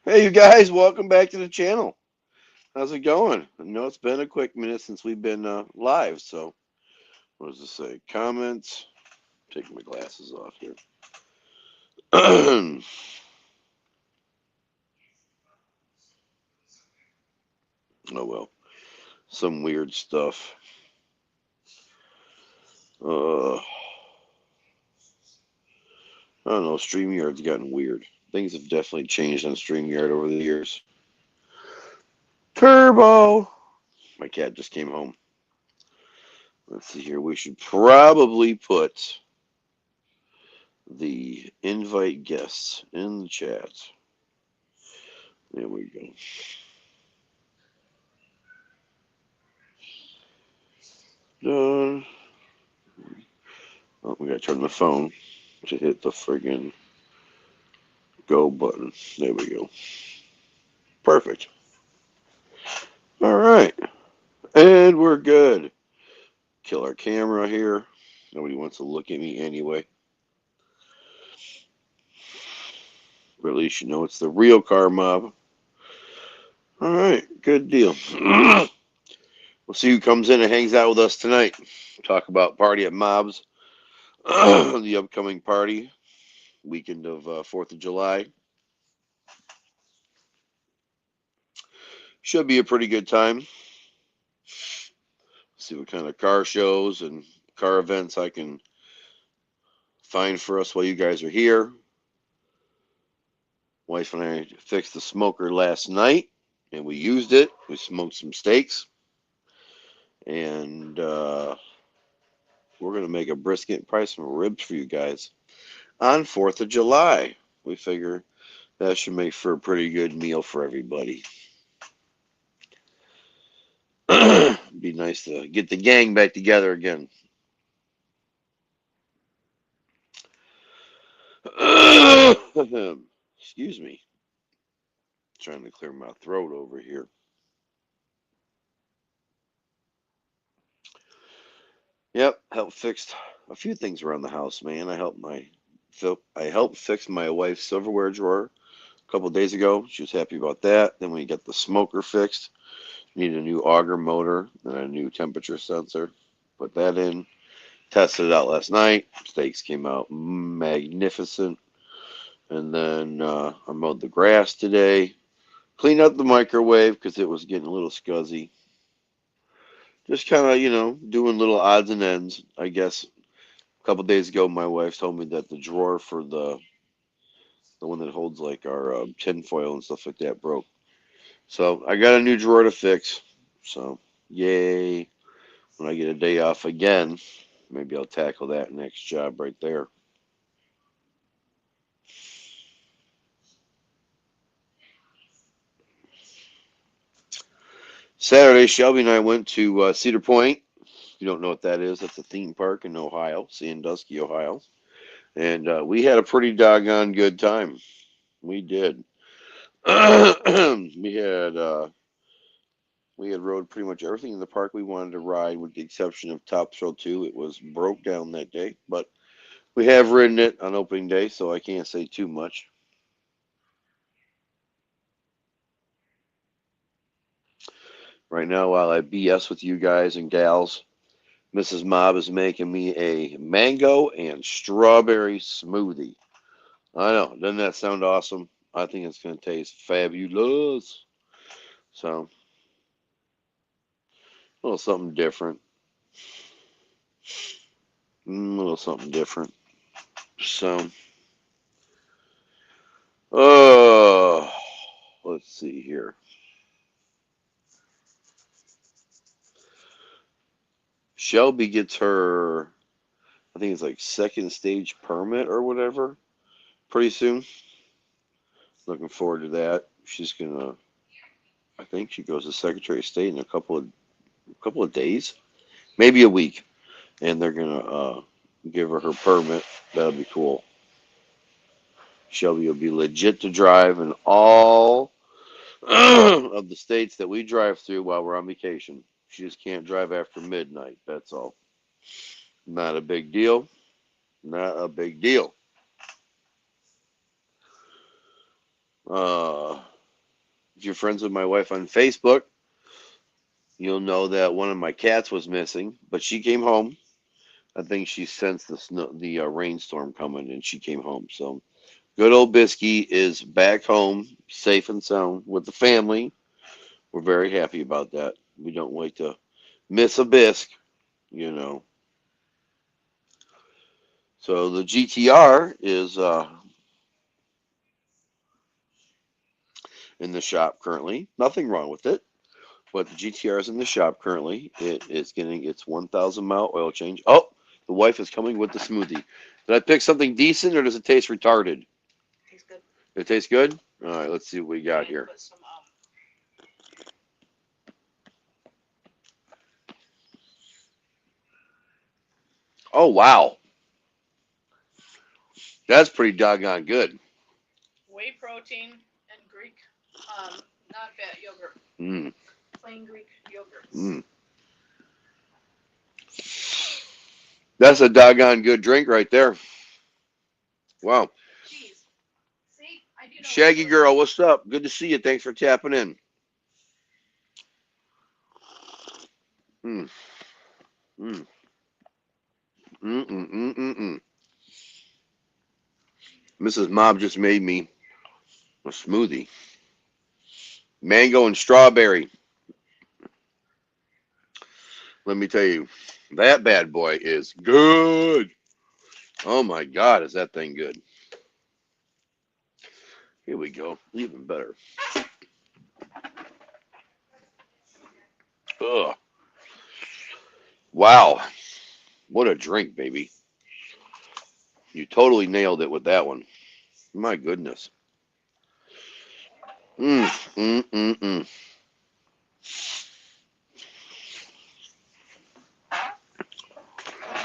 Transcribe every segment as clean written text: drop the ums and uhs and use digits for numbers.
Hey, you guys, welcome back to the channel. How's it going? I know it's been a quick minute since we've been live, so what does it say? Comments. Taking my glasses off here. Oh, well. Some weird stuff. I don't know. StreamYard's gotten weird. Things have definitely changed on StreamYard over the years. Turbo! My cat just came home. Let's see here. We should probably put the invite guests in the chat. There we go. Done. Oh, we gotta turn the phone to hit the friggin' go button. There we go. Perfect. All right. And we're good. Kill our camera here. Nobody wants to look at me anyway. But at least you know it's the real car mob. All right. Good deal. We'll see who comes in and hangs out with us tonight. Talk about Party at Mobs, the upcoming party, weekend of 4th of July. Should be a pretty good time. See what kind of car shows and car events I can find for us while you guys are here. Wife and I fixed the smoker last night, and we used it. We smoked some steaks, and we're gonna make a brisket and probably some ribs for you guys on 4th of July. We figure that should make for a pretty good meal for everybody. Be nice to get the gang back together again. Excuse me. Trying to clear my throat over here. Yep, helped fix a few things around the house, man. I helped fix my wife's silverware drawer a couple of days ago. She was happy about that. Then we got the smoker fixed. Needed a new auger motor and a new temperature sensor. Put that in. Tested it out last night. Steaks came out magnificent. And then I mowed the grass today. Cleaned up the microwave because it was getting a little scuzzy. Just kind of, doing little odds and ends, I guess. A couple days ago, my wife told me that the drawer for the one that holds like our tin foil and stuff like that broke. So I got a new drawer to fix. So yay! When I get a day off again, maybe I'll tackle that next job right there. Saturday, Shelby and I went to Cedar Point. If you don't know what that is, that's a theme park in Ohio, Sandusky, Ohio. And we had a pretty doggone good time. We did. we had uh, we had rode pretty much everything in the park we wanted to ride, with the exception of Top Thrill 2. It was broke down that day, but we have ridden it on opening day, so I can't say too much. Right now, while I BS with you guys and gals, Mrs. Mob is making me a mango and strawberry smoothie. I know, doesn't that sound awesome? I think it's going to taste fabulous. So, a little something different. A little something different. So, oh, let's see here. Shelby gets her, I think it's like second stage permit or whatever, pretty soon. Looking forward to that. She's gonna, I think she goes to Secretary of State in a couple of days, maybe a week, and they're gonna give her her permit. That'll be cool. Shelby will be legit to drive in all of the states that we drive through while we're on vacation. She just can't drive after midnight. That's all. Not a big deal. Not a big deal. Uh, if you're friends with my wife on Facebook, you'll know that one of my cats was missing, but she came home. I think she sensed the rainstorm coming, and she came home. So good old Bisky is back home, safe and sound with the family. We're very happy about that. We don't like to miss a bisque, you know. So the GTR is in the shop currently. Nothing wrong with it, but the GTR is in the shop currently. It is getting its 1,000-mile oil change. Oh, the wife is coming with the smoothie. Did I pick something decent, or does it taste retarded? Tastes good. It tastes good? All right, let's see what we got here. Put some, Oh, wow. That's pretty doggone good. whey protein and Greek, not fat yogurt. Mm, Plain Greek yogurt. mm. That's a doggone good drink right there. Wow. Cheese. See, I do know. Shaggy girl, what's up? Good to see you. Thanks for tapping in. Mm, mm, mm, mm, mm, mm, mm. Mrs. Mob just made me a smoothie. Mango and strawberry. Let me tell you, that bad boy is good. Oh my God, is that thing good? Here we go. Even better. Ugh. Wow. What a drink, baby. You totally nailed it with that one. My goodness. Mm, mm, mm, mm.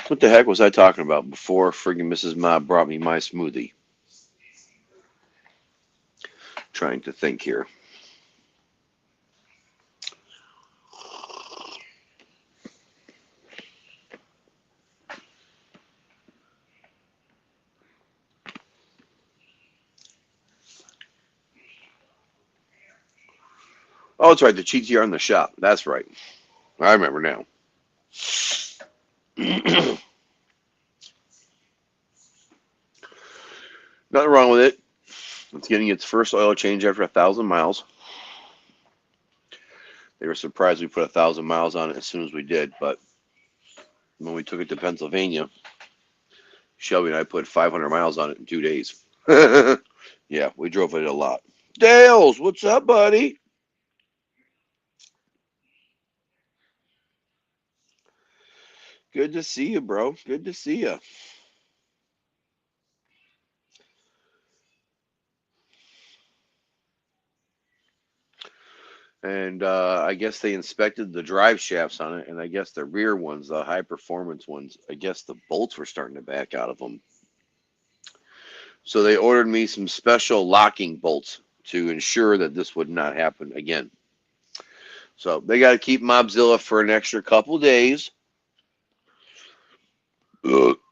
What the heck was I talking about before friggin' Mrs. Mob brought me my smoothie? Trying to think here. Oh, that's right. The GTR in the shop. That's right. I remember now. Nothing wrong with it. It's getting its first oil change after 1,000 miles. They were surprised we put 1,000 miles on it as soon as we did, but when we took it to Pennsylvania, Shelby and I put 500 miles on it in 2 days. Yeah, we drove it a lot. Dales, what's up, buddy? Good to see you, bro. Good to see you. And I guess they inspected the drive shafts on it, and I guess the rear ones, the high performance ones, I guess the bolts were starting to back out of them. So they ordered me some special locking bolts to ensure that this would not happen again. So they got to keep Mobzilla for an extra couple days.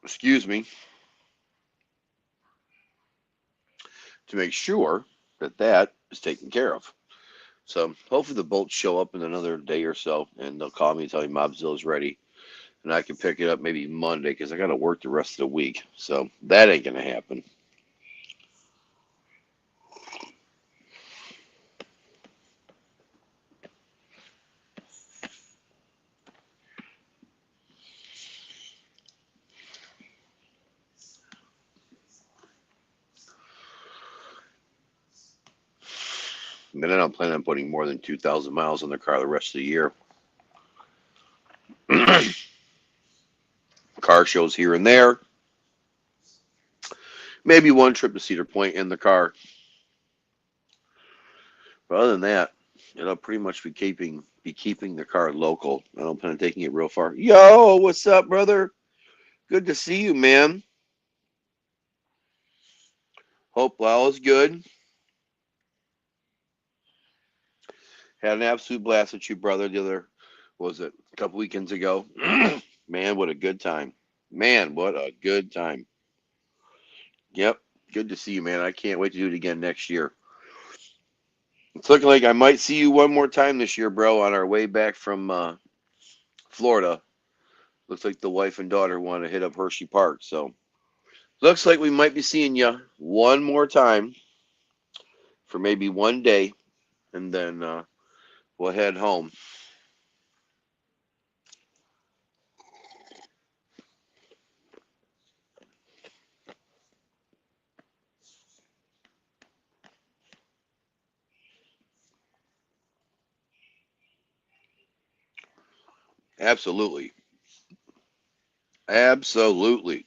Excuse me, to make sure that that is taken care of. So hopefully the bolts show up in another day or so, and they'll call me and tell me Mobzilla's ready, and I can pick it up maybe Monday because I got to work the rest of the week. So that ain't gonna happen. And then I don't plan on putting more than 2,000 miles on the car the rest of the year. Car shows here and there. Maybe one trip to Cedar Point in the car. But other than that, it'll pretty much be keeping the car local. I don't plan on taking it real far. Yo, what's up, brother? Good to see you, man. Hope all is good. Had an absolute blast with you, brother. The other, was it a couple weekends ago? Man, what a good time. Man, what a good time. Yep. Good to see you, man. I can't wait to do it again next year. It's looking like I might see you one more time this year, bro, on our way back from Florida. Looks like the wife and daughter want to hit up Hershey Park. So looks like we might be seeing you one more time for maybe one day, and then we'll head home. Absolutely. Absolutely.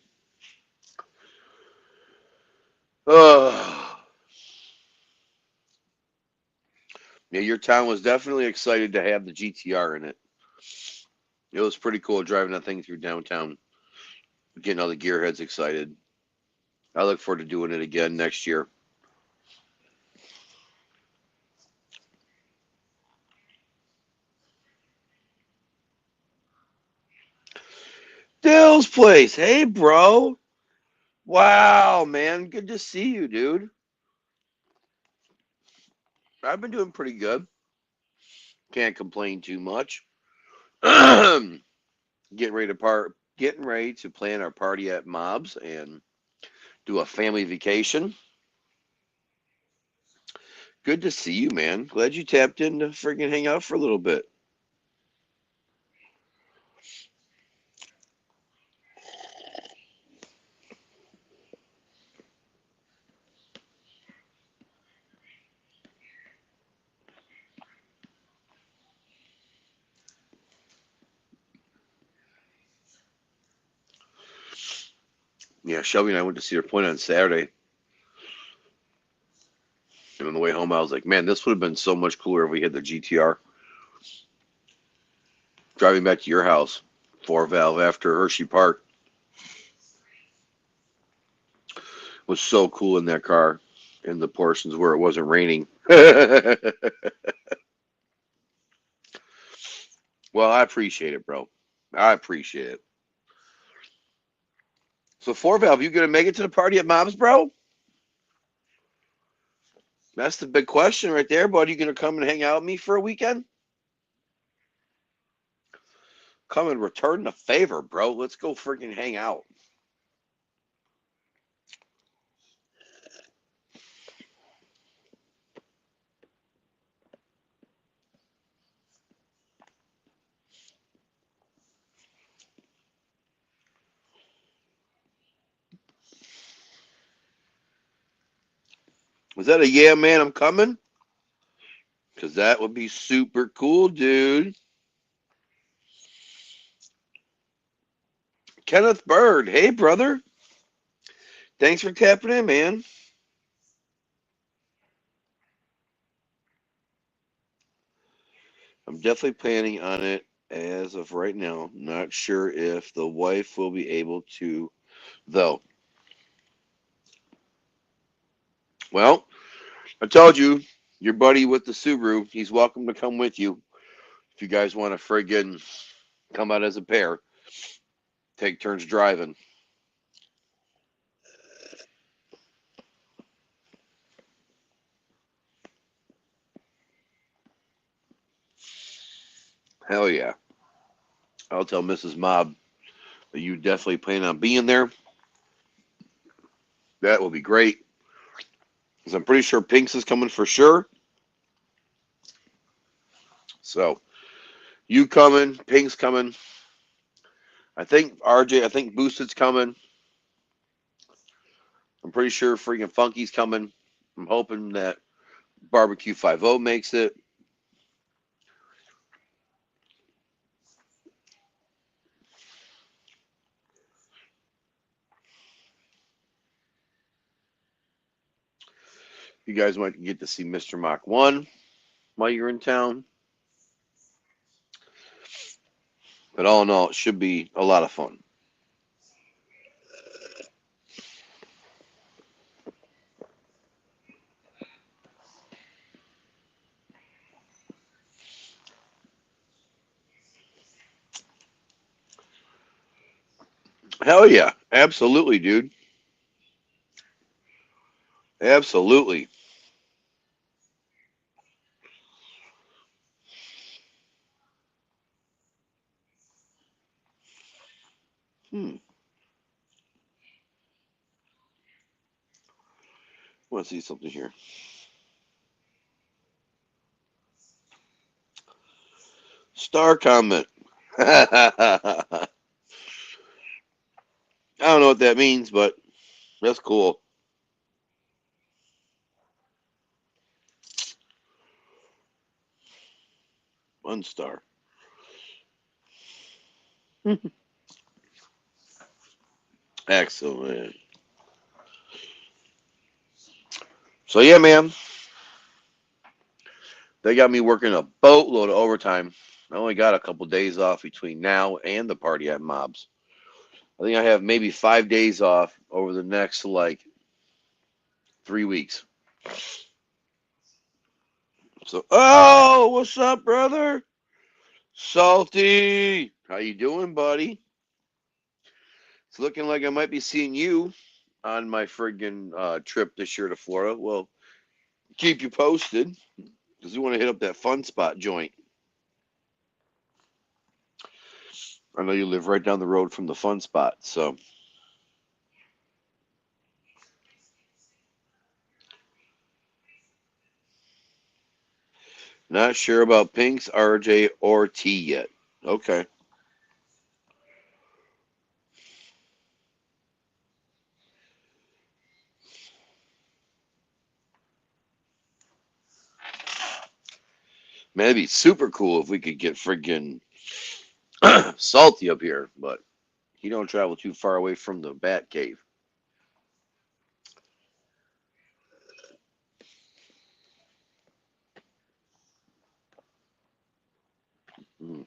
Oh, yeah, your town was definitely excited to have the GTR in it. It was pretty cool driving that thing through downtown, getting all the gearheads excited. I look forward to doing it again next year. Dale's place. Hey, bro. Wow, man. Good to see you, dude. I've been doing pretty good. Can't complain too much. Getting getting ready to plan our party at Mobs and do a family vacation. Good to see you, man. Glad you tapped in to freaking hang out for a little bit. Yeah, Shelby and I went to Cedar Point on Saturday. And on the way home, I was like, man, this would have been so much cooler if we had the GTR. Driving back to your house, 4 valve after Hershey Park was so cool in that car in the portions where it wasn't raining. Well, I appreciate it, bro. I appreciate it. So 4 valve, you gonna make it to the party at Mom's, bro? That's the big question right there, bud. You gonna come and hang out with me for a weekend? Come and return the favor, bro. Let's go freaking hang out. Was that a yeah, man? I'm coming? Because that would be super cool, dude. Kenneth Bird. Hey, brother. Thanks for tapping in, man. I'm definitely planning on it as of right now. Not sure if the wife will be able to, though. Well, I told you, your buddy with the Subaru, he's welcome to come with you. If you guys want to friggin' come out as a pair, take turns driving. Hell yeah. I'll tell Mrs. Mob that you definitely plan on being there. That will be great. Because I'm pretty sure Pinks is coming for sure. So, you coming, Pink's coming. I think Boosted's coming. I'm pretty sure freaking Funky's coming. I'm hoping that Barbecue 50 makes it. You guys might get to see Mr. Mach 1 while you're in town. But all in all, it should be a lot of fun. Hell yeah. Absolutely, dude. Absolutely. Want to see something here. Star comment. I don't know what that means, but that's cool. One star. Excellent. So yeah, man, they got me working a boatload of overtime. I only got a couple days off between now and the party at Mobs. I think I have maybe 5 days off over the next like 3 weeks. So, oh, what's up, brother? Salty, how you doing, buddy? It's looking like I might be seeing you on my friggin' trip this year to Florida. Well, keep you posted because we want to hit up that fun spot joint. I know you live right down the road from the fun spot, so. Not sure about Pinks, RJ, or T yet. Okay. Man, it'd be super cool if we could get friggin' Salty up here, but he don't travel too far away from the Bat Cave. Mm.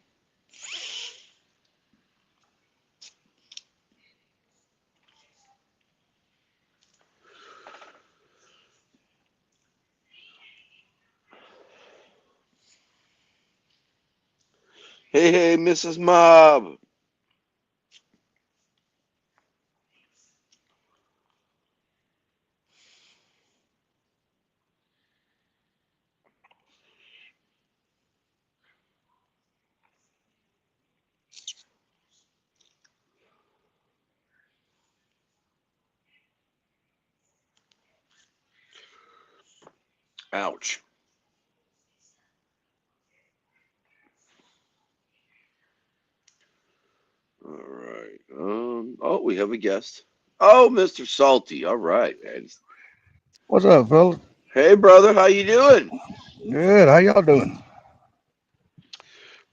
Hey, hey, Mrs. Mob. Ouch. All right. Oh, we have a guest. Oh, Mr. Salty. All right, man. What's up, fellas? Hey, brother. How you doing? Good. How y'all doing?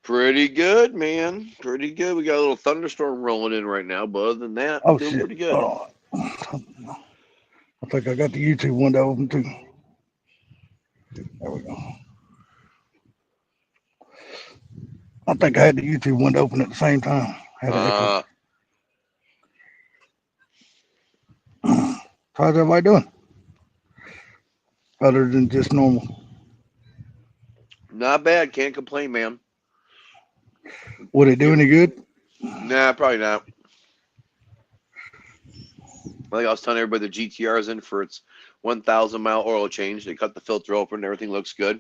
Pretty good, man. Pretty good. We got a little thunderstorm rolling in right now, but other than that, Oh doing shit. pretty good. Hold on. I think I got the YouTube window open too. There we go. I think I had the YouTube window open at the same time. Had an echo. How's everybody doing? Other than just normal. Not bad. Can't complain, man. Would it do any good? Nah, probably not. Like I was telling everybody, the GTR is in for its 1,000-mile oil change. They cut the filter open. Everything looks good.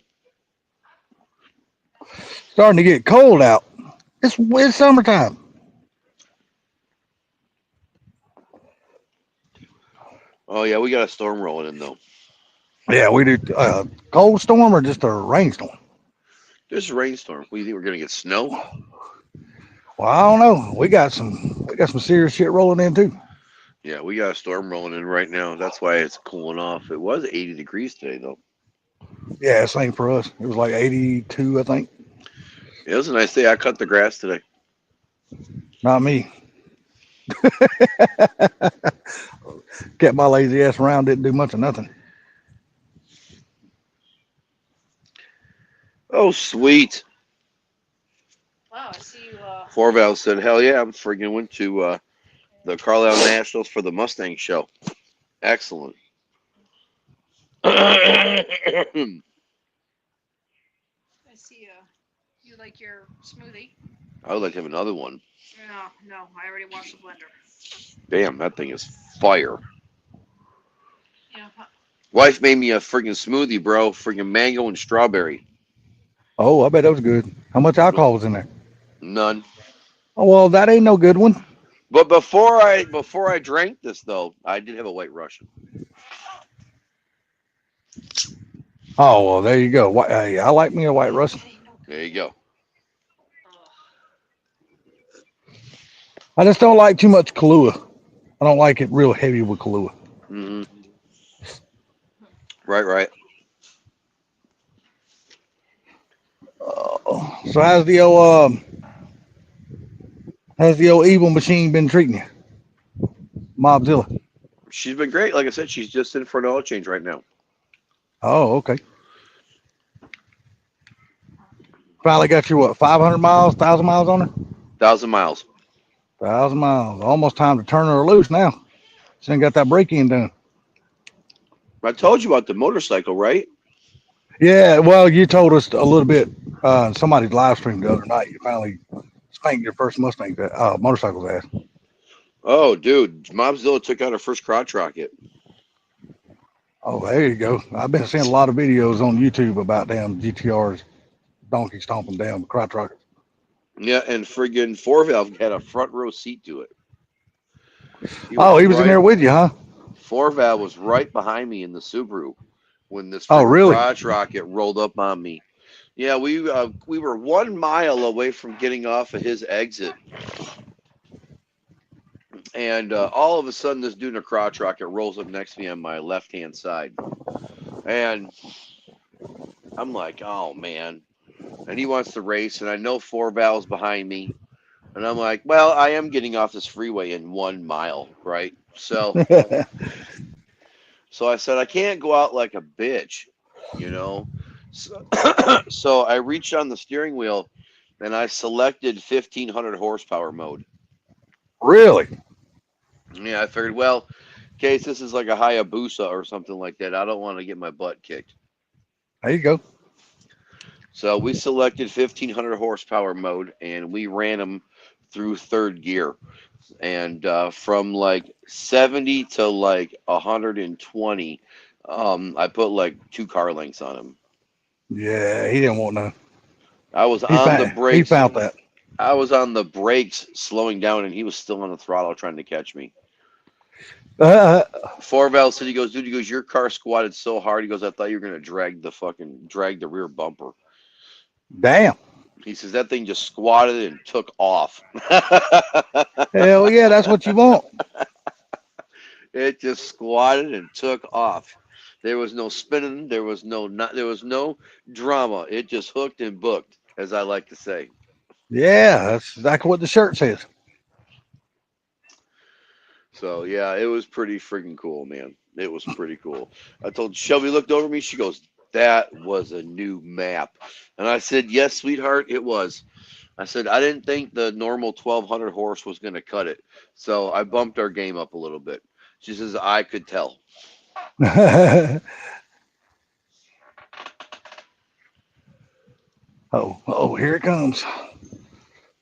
Starting to get cold out. It's summertime. Oh, yeah, we got a storm rolling in, though. Yeah, we do. Cold storm or just a rainstorm? There's a rainstorm. We think we're going to get snow? Well, I don't know. We got some serious shit rolling in too. Yeah, we got a storm rolling in right now. That's why it's cooling off. It was 80 degrees today, though. Yeah, same for us. It was like 82, I think. It was a nice day. I cut the grass today. Not me. Kept my lazy ass around, didn't do much of nothing. Oh, sweet. Wow, I see you. Forval said, hell yeah, I'm friggin' went to the Carlisle Nationals for the Mustang show. Excellent. I see you like your smoothie. I would like to have another one. No, I already washed the blender. Damn, that thing is fire. Yeah. Wife made me a friggin' smoothie, bro. Friggin' mango and strawberry. Oh, I bet that was good. How much alcohol was in there? None. Oh, well, that ain't no good one. But before I drank this though, I did have a White Russian. Oh well, there you go. Hey, I like me a White Russian. There you go. I just don't like too much Kahlua. I don't like it real heavy with Kahlua. Hmm. Right. So how's the old evil machine been treating you, Mobzilla? She's been great. Like I said, she's just in for an oil change right now. Oh, okay. Finally got your what? 500 miles, 1,000 miles on her? 1,000 miles. 1,000 miles. Almost time to turn her loose now. She ain't got that break-in done. I told you about the motorcycle, right? Yeah, well, you told us a little bit. Somebody's live stream the other night. You finally spanked your first Mustang motorcycle's ass. Oh, dude, Mobzilla took out her first crotch rocket. Oh, there you go. I've been seeing a lot of videos on YouTube about damn GTRs, donkey stomping down crotch rockets. Yeah, and friggin' 4Valve had a front row seat to it. He was in there with you, huh? 4Valve was right behind me in the Subaru when this Oh, really? crotch rocket rolled up on me. Yeah, we were 1 mile away from getting off of his exit, and all of a sudden, this dude in a crotch rocket rolls up next to me on my left-hand side, and I'm like, oh man. And he wants to race, and I know 4Valve's behind me, and I'm like, well, I am getting off this freeway in 1 mile, right? So I said I can't go out like a bitch, you know. So, so I reached on the steering wheel, and I selected 1,500 horsepower mode. Really? Yeah, I figured, well, in case this is like a Hayabusa or something like that, I don't want to get my butt kicked. There you go. So we selected 1,500 horsepower mode, and we ran them through third gear. And from like 70 to like 120, I put like 2 car lengths on him. Yeah, he didn't want none. I was He on the found he brakes. found that. I was on the brakes slowing down, and he was still on the throttle trying to catch me. Uh, 4Valve said, he goes, dude, he goes, your car squatted so hard. He goes, I thought you were going to drag the rear bumper. damn. He says, that thing just squatted and took off. Hell yeah, that's what you want. It just squatted and took off. There was no spinning. There was no drama. It just hooked and booked, as I like to say. Yeah, that's exactly what the shirt says. So yeah, it was pretty freaking cool, man. It was pretty cool. I told Shelby, looked over me. She goes, that was a new map. And I said, yes, sweetheart, it was. I said, I didn't think the normal 1,200 horse was going to cut it. So I bumped our game up a little bit. She says, I could tell. Oh, here it comes.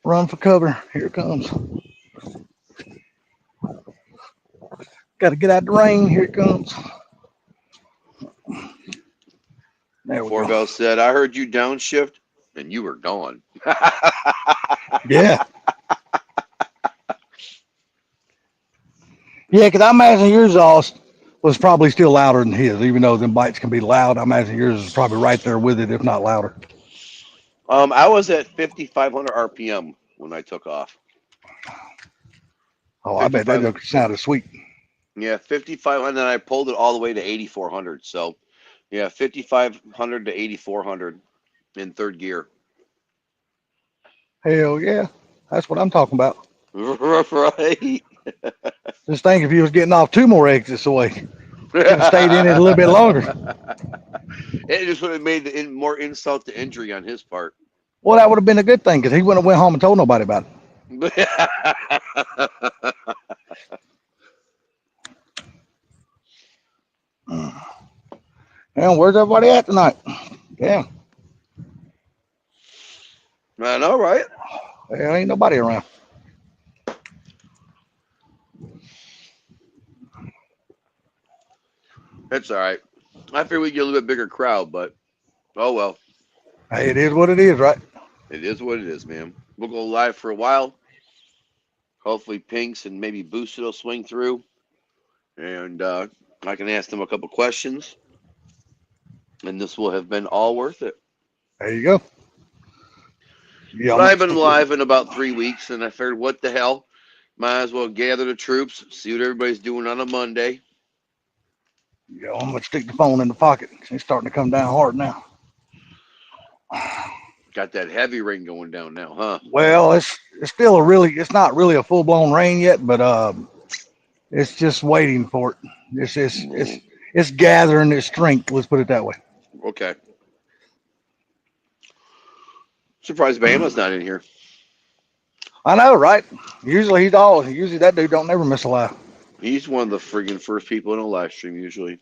Run for cover. Here it comes. Got to get out the rain. Here it comes. There we go. 4Valve said, I heard you downshift and you were gone. Yeah. Yeah, because I imagine yours was probably still louder than his, even though them bites can be loud. I imagine yours is probably right there with it, if not louder. I was at 5,500 RPM when I took off. Oh, I bet that sounded sweet. Yeah, 55, and then I pulled it all the way to 8,400. So, yeah, 5,500 to 8,400 in third gear. Hell yeah, that's what I'm talking about. Right. Just think if you was getting off 2 more exits away, could have stayed in it a little bit longer. It just would have made more insult to injury on his part. Well, that would have been a good thing because he wouldn't have went home and told nobody about it. And where's everybody at tonight? Yeah. I know, right? There ain't nobody around. It's all right. I figure we get a little bit bigger crowd, but oh well. Hey, it is what it is, right? It is what it is, man. We'll go live for a while. Hopefully Pinks and maybe Boosted will swing through. And I can ask them a couple questions. And this will have been all worth it. There you go. Yeah, But I've been live in about 3 weeks, and I figured, what the hell? Might as well gather the troops, see what everybody's doing on a Monday. Yeah, I'm gonna stick the phone in the pocket. It's starting to come down hard now. Got that heavy rain going down now, huh? Well, it's still it's not really a full blown rain yet, but it's just waiting for it. It's gathering its strength. Let's put it that way. Okay. Surprised Bama's not in here. I know, right? Usually that dude don't never miss a live. He's one of the friggin' first people in a live stream usually.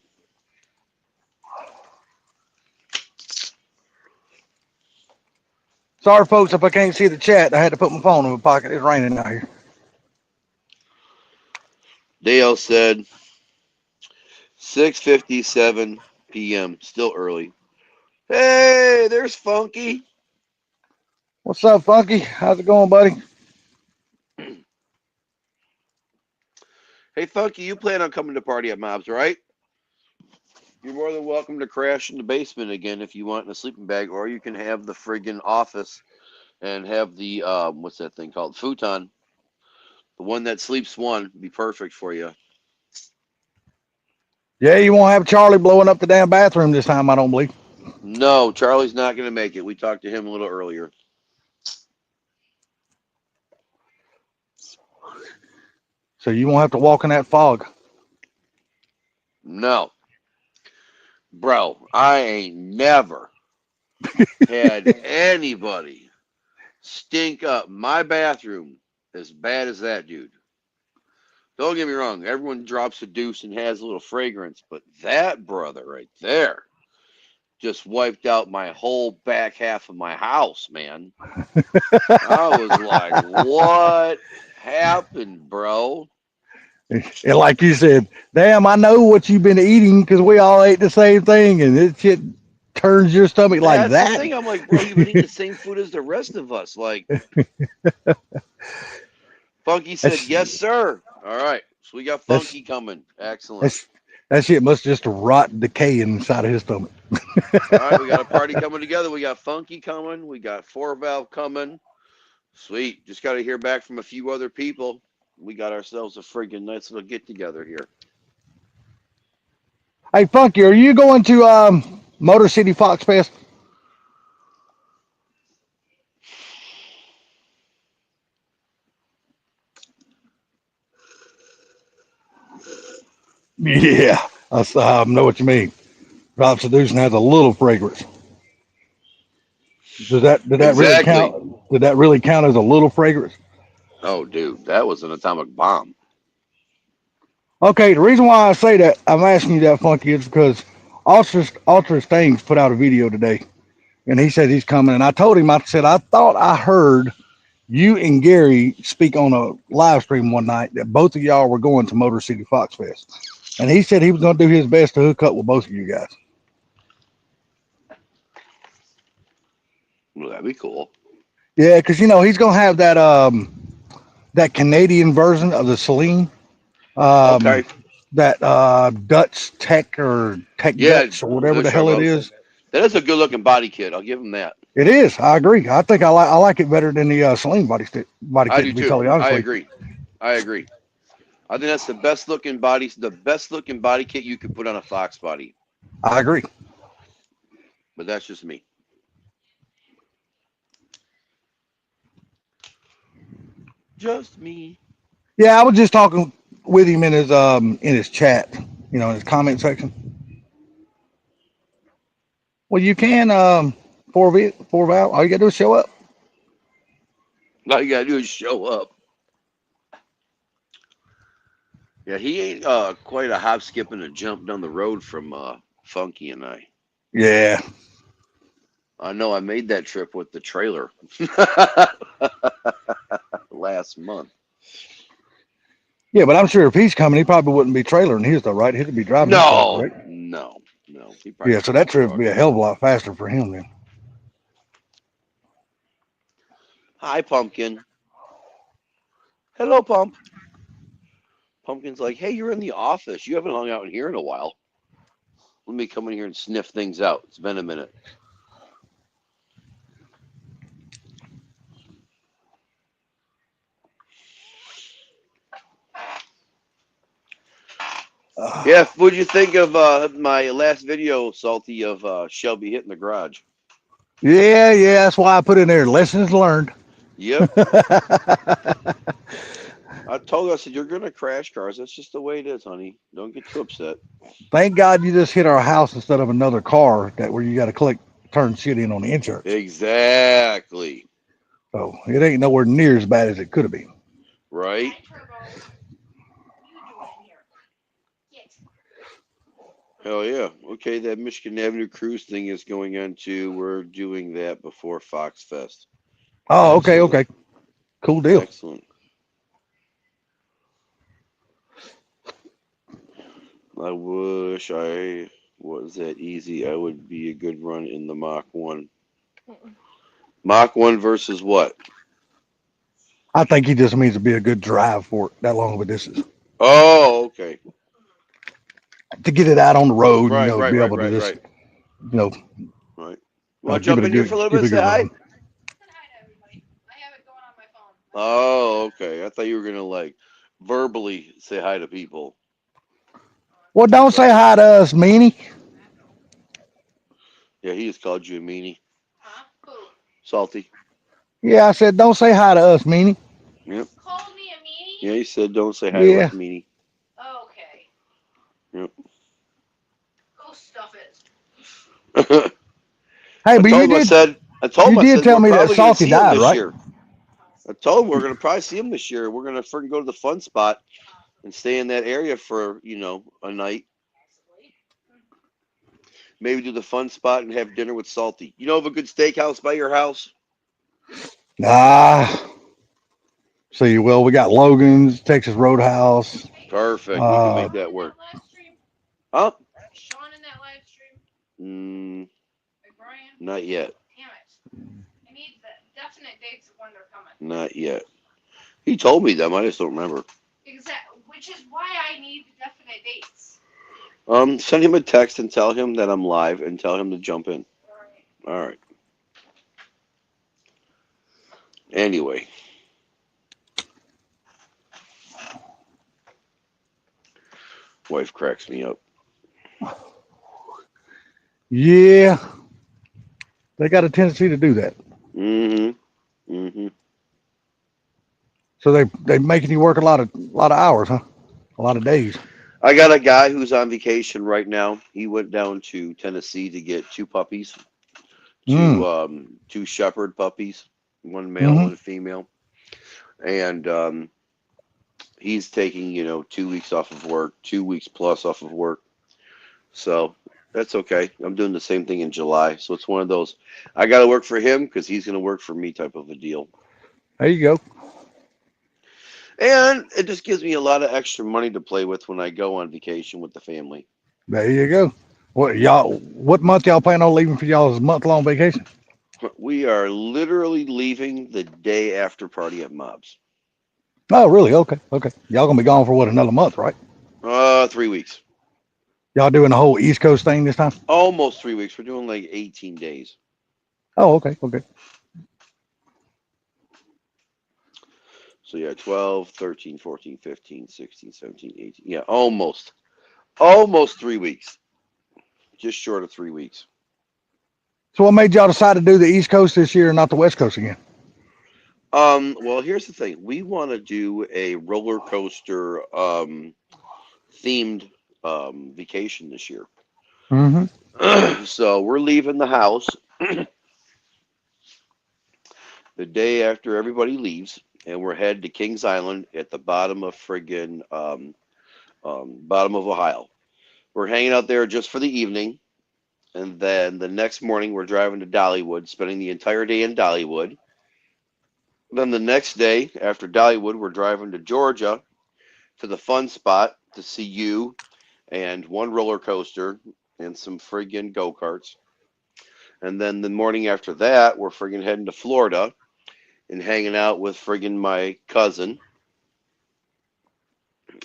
Sorry, folks, if I can't see the chat. I had to put my phone in my pocket. It's raining out here. Dale said 6:57 p.m. Still early. Hey, there's Funky. What's up, Funky? How's it going, buddy? Hey, Funky, you plan on coming to party at Mob's, right? You're more than welcome to crash in the basement again if you want in a sleeping bag, or you can have the friggin' office and have the what's that thing called? Futon. The one that sleeps one be perfect for you. Yeah, you won't have Charlie blowing up the damn bathroom this time, I don't believe. No, Charlie's not going to make it. We talked to him a little earlier. So you won't have to walk in that fog. No. Bro, I ain't never had anybody stink up my bathroom as bad as that dude. Don't get me wrong. Everyone drops a deuce and has a little fragrance, but that brother right there just wiped out my whole back half of my house, man. I was like, what happened, bro? And like you said, damn, I know what you've been eating because we all ate the same thing, and it shit turns your stomach like That's that. the thing. I'm like, bro, you've been eating the same food as the rest of us. Like, Funky said, yes, sir. All right. So we got Funky coming. Excellent. That shit must just rot and decay inside of his stomach. All right. We got a party coming together. We got Funky coming. We got 4Valve coming. Sweet. Just got to hear back from a few other people. We got ourselves a friggin' nice little get together here. Hey, Funky, are you going to Motor City Fox Fest? Yeah, I know what you mean. Drop Seduction has a little fragrance. Did that really count? Did that really count as a little fragrance? Oh, dude, that was an atomic bomb. Okay, the reason why I say that, I'm asking you that, Funky, is because Ultra Stings put out a video today, and he said he's coming. And I told him, I said, I thought I heard you and Gary speak on a live stream one night that both of y'all were going to Motor City Fox Fest. And he said he was going to do his best to hook up with both of you guys. Well, that'd be cool. Yeah, because, he's going to have that Canadian version of the Celine. Okay. That Dutch Tech or Tech Dutch or whatever the hell it is. That is a good looking body kit. I'll give him that. It is. I agree. I think I like it better than the Celine body kit. I do too. Totally I agree. I think that's the best looking body kit you could put on a Fox body. I agree. But that's just me. Just me. Yeah, I was just talking with him in his chat, in his comment section. Well, you can 4Valve. All you gotta do is show up. All you gotta do is show up. Yeah, he ain't quite a hop, skip, and a jump down the road from Funky and I. Yeah. I know. I made that trip with the trailer last month. Yeah, but I'm sure if he's coming, he probably wouldn't be trailering his though, right? He'd be driving. No. Yeah, so that trip would be a hell of a lot faster for him then. Hi, Pumpkin. Hello, Pump. Pumpkin's like, hey, you're in the office. You haven't hung out in here in a while. Let me come in here and sniff things out. It's been a minute. Yeah, what'd you think of my last video, Salty, of Shelby hitting the garage? Yeah, that's why I put in there lessons learned. Yep. I told her, I said, you're going to crash cars. That's just the way it is, honey. Don't get too upset. Thank God you just hit our house instead of another car that where you got to turn shit in on the insurance. Exactly. So it ain't nowhere near as bad as it could have been. Right? Hell yeah. Okay, that Michigan Avenue cruise thing is going on too. We're doing that before Fox Fest. Oh, Excellent. okay. Cool deal. Excellent. I wish I was that easy. I would be a good run in the Mach 1. Mach 1 versus what? I think he just means to be a good drive for it that long of a distance. Oh, okay. To get it out on the road, Right. to be able to just, Right. Want to give jump it in here for a little bit, say good hi? run. Hi to everybody. I have it going on my phone. Oh, okay. I thought you were going to like verbally say hi to people. Well, don't say hi to us, meanie. Yeah, he just called you a meanie. Huh? Who? Salty. Yeah, I said don't say hi to us, meanie. Yep. Called me a meanie? Yeah, he said don't say hi to Yeah. us, meanie. Okay. Yep. Go stuff it. Hey, I but told him, I said, tell we're me that probably going to Salty see him died, this right? year. I told him we're going to probably see him this year. We're going to freaking go to the fun spot and stay in that area for, a night. Maybe do the fun spot and have dinner with Salty. You know of a good steakhouse by your house? See, well, we got Logan's, Texas Roadhouse. Perfect. We can make that work. Huh? Is Sean in that live stream? Like Brian? Not yet. Damn it. I need the definite dates of when they're coming. Not yet. He told me them. I just don't remember. Exactly. Which is why I need definite dates. Send him a text and tell him that I'm live and tell him to jump in. All right. Anyway. Wife cracks me up. Yeah. They got a tendency to do that. So they making you work a lot of hours, huh? A lot of days. I got a guy who's on vacation right now. He went down to Tennessee to get two puppies, two shepherd puppies, one male, one female, and he's taking 2 weeks off of work, 2 weeks plus off of work. So that's okay. I'm doing the same thing in July, so it's one of those I got to work for him because he's going to work for me type of a deal. There you go. And it just gives me a lot of extra money to play with when I go on vacation with the family. There you go. What month y'all plan on leaving for y'all's month-long vacation? We are literally leaving the day after Party at Mobs. Oh, really? Okay. Y'all gonna be gone for what, another month, right? 3 weeks. Y'all doing the whole East Coast thing this time? Almost 3 weeks. We're doing like 18 days. Oh, okay. So yeah, 12, 13, 14, 15, 16, 17, 18. Yeah, almost 3 weeks. Just short of 3 weeks. So what made y'all decide to do the East Coast this year and not the West Coast again? Well, here's the thing. We want to do a roller coaster themed vacation this year. So we're leaving the house the day after everybody leaves, and we're headed to Kings Island at the bottom of friggin' bottom of Ohio. We're hanging out there just for the evening, and then the next morning we're driving to Dollywood, spending the entire day in Dollywood. Then the next day after Dollywood, we're driving to Georgia to the fun spot to see you and one roller coaster and some friggin' go-karts. And then the morning after that, we're friggin' heading to Florida and hanging out with friggin' my cousin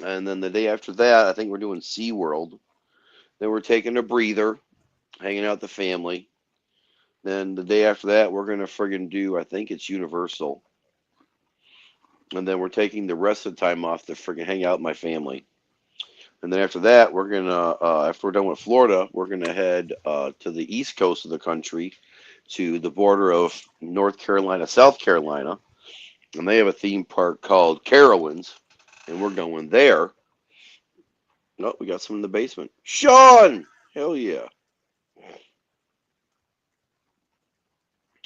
And then the day after that, I think we're doing SeaWorld. Then we're taking a breather, hanging out with the family. Then the day after that, we're gonna friggin' do, I think it's Universal. And then we're taking the rest of the time off to friggin' hang out with my family. And then after that, we're gonna, after we're done with Florida, we're gonna head to the east coast of the country, to the border of North Carolina, South Carolina, and they have a theme park called Carowinds, and we're going there. No, we got some in the basement. Sean, hell yeah.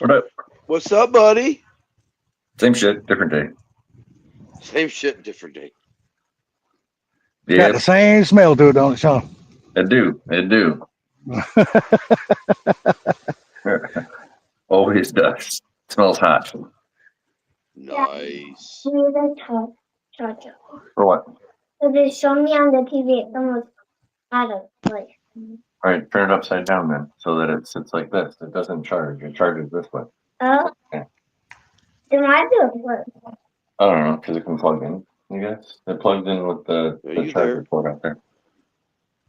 What up? What's up, buddy? Same shit, different day. Same shit, different day. Got Yeah, the same smell to it, don't it, Sean? it do. It do. Always does. Smells hot. Nice. For what? So they show me on the TV. It's almost out of place. All right, turn it upside down then, so that it sits like this. It doesn't charge. It charges this way. Oh. Okay. Then why do it work? I don't know, because it can plug in. I guess it plugs in with the you charger there? port out there.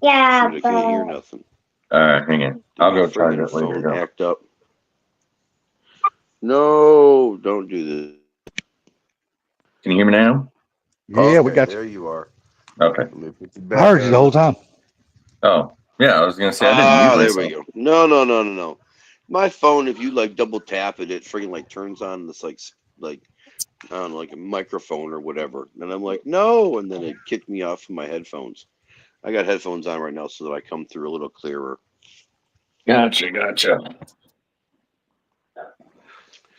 Yeah, Shoot, I can't hear but nothing. All right, hang on. I'll go Did my charge friggin' it later. phone Go. act up. No, don't do this. Can you hear me now? Yeah, we Okay, got you. there you are. Okay. Let me put you I back heard you the on. whole time. Oh, yeah. I was gonna say I didn't Ah, mute there myself. we go. No. My phone, if you like double tap it, it freaking like turns on this like I don't know, like a microphone or whatever. And I'm like, no, and then it kicked me off of my headphones. I got headphones on right now so that I come through a little clearer. Gotcha.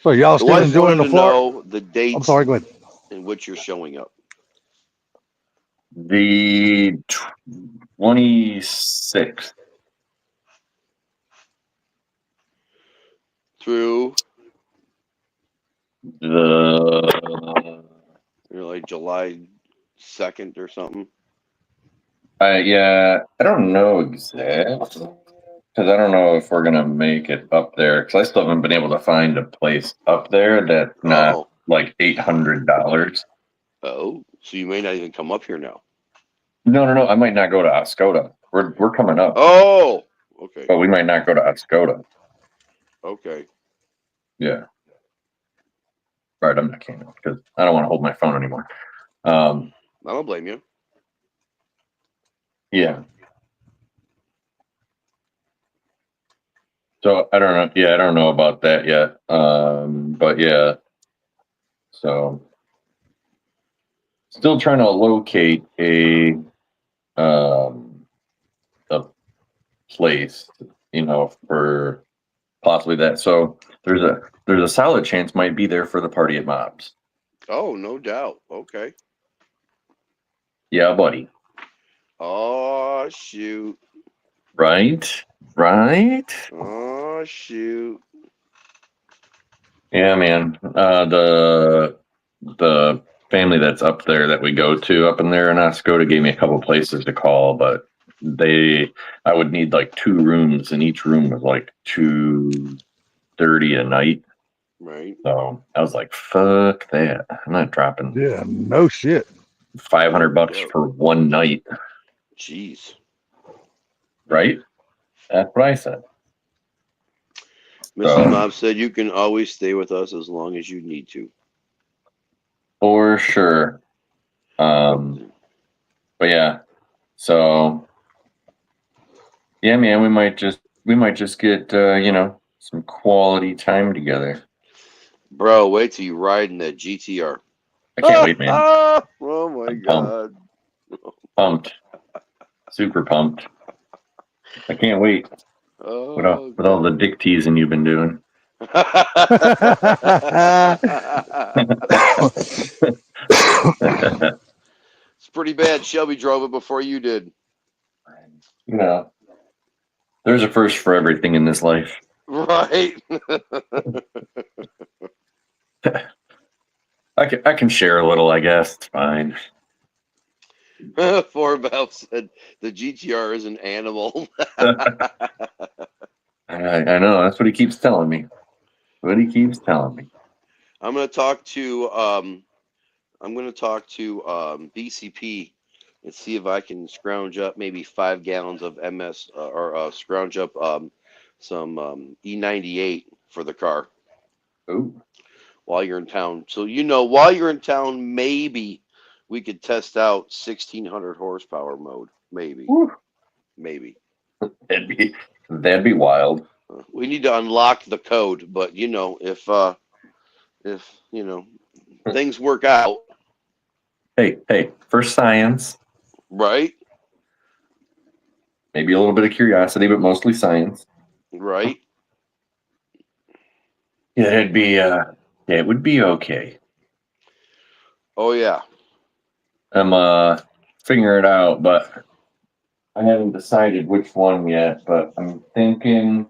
So y'all The still wife enjoying wanted the to Florida? know the I'm dates sorry, go ahead. in which you're showing up. The 26th. Through, The like July 2nd or something. yeah, I don't know exactly because I don't know if we're gonna make it up there because I still haven't been able to find a place up there that's not Oh, like $800. oh, so you may not even come up here now. No. I might not go to Oscoda. We're coming up, Oh, okay, but we might not go to Oscoda. okay. Yeah. Right, I'm not kidding because I don't want to hold my phone anymore. I don't blame you. Yeah. So I don't know. Yeah, I don't know about that yet. But yeah. So still trying to locate a place, for possibly that. So there's a solid chance might be there for the party at Mobs. Oh, no doubt. Okay. Yeah, buddy. Oh, shoot. Right. Oh, shoot. Yeah, man. The family that's up there that we go to up in there in Oscoda gave me a couple places to call, but I would need like 2 rooms, and each room was like $230 a night. Right. So I was like, "Fuck that! I'm not dropping Yeah, no shit. $500 for one night." Jeez. Right? That's what I said. Mrs. Mom said you can always stay with us as long as you need to. For sure. But yeah. So yeah, man, we might just get some quality time together. Bro, wait till you ride in that GTR. I can't wait, man. Oh my I'm God. Pumped. Super pumped. I can't wait. Oh, With all the dick teasing you've been doing. It's pretty bad. Shelby drove it before you did. There's a first for everything in this life. Right. I can share a little, I guess. It's fine. Forbell said the GTR is an animal. I know. That's what he keeps telling me. I'm gonna talk to BCP and see if I can scrounge up maybe 5 gallons of MS or scrounge up some E98 for the car Ooh. while you're in town. So while you're in town, maybe we could test out 1600 horsepower mode. Maybe, Woo. maybe. That'd be wild. We need to unlock the code, but if things work out, Hey, for science, right, maybe a little bit of curiosity, but mostly science. right. Yeah, it would be okay. Oh yeah. I'm figuring it out, but I haven't decided which one yet, but I'm thinking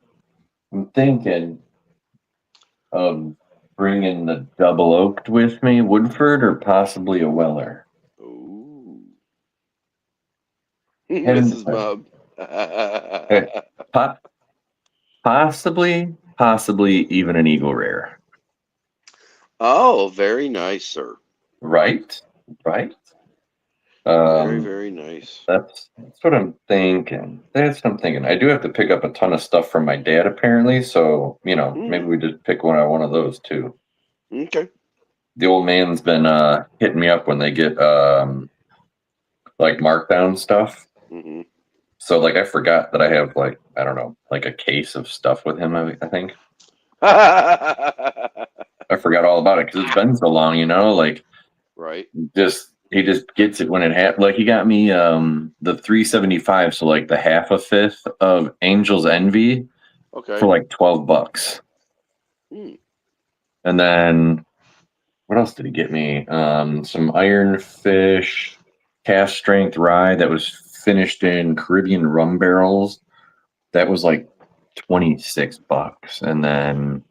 of bringing the double oaked with me, Woodford, or possibly a Weller. Ooh. Haven't Mrs. Mub. Possibly even an Eagle Rare. Oh, very nice, sir. Right? Very, very nice. That's what I'm thinking. I do have to pick up a ton of stuff from my dad apparently, so maybe we just pick one of those too. Okay. The old man's been hitting me up when they get like markdown stuff. Mm-hmm. So like I forgot that I have like I don't know like a case of stuff with him. I think I forgot all about it because it's been so long. Like Right. he just gets it when it happens. Like he got me the 375, so like the half a fifth of Angel's Envy Okay. for like $12. Hmm. And then what else did he get me? Some Ironfish cast strength rye that was finished in Caribbean rum barrels. That was like $26. And then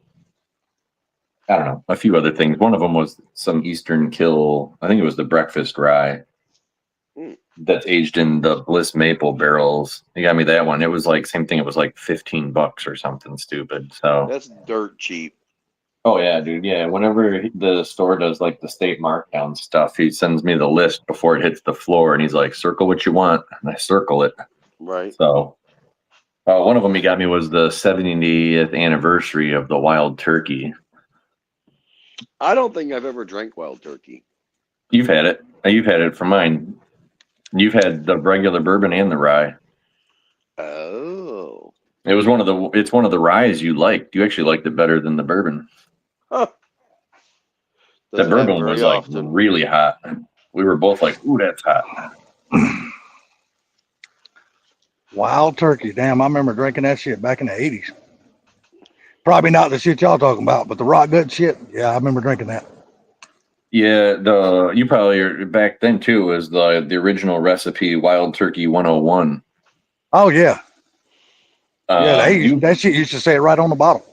I don't know, a few other things. One of them was some Eastern Kill. I think it was the breakfast rye that's aged in the Bliss maple barrels. He got me that one. It was like same thing. It was like $15 or something stupid. So That's dirt cheap. oh yeah, dude. Yeah. Whenever the store does like the state markdown stuff, he sends me the list before it hits the floor, and he's like, "Circle what you want," and I circle it. Right. So, one of them he got me was the 70th anniversary of the Wild Turkey. I don't think I've ever drank Wild Turkey. You've had it. You've had it from mine. You've had the regular bourbon and the rye. Oh. It's one of the ryes you liked. You actually liked it better than the bourbon. Huh. The Doesn't happen bourbon was very like often. really hot. We were both like, "Ooh, that's hot." Wild Turkey. Damn, I remember drinking that shit back in the 80s. Probably not the shit y'all talking about, but the rock gut shit, yeah, I remember drinking that. Yeah, you probably are back then too was the original recipe Wild Turkey 101. Oh yeah. Yeah, that shit used to say it right on the bottle.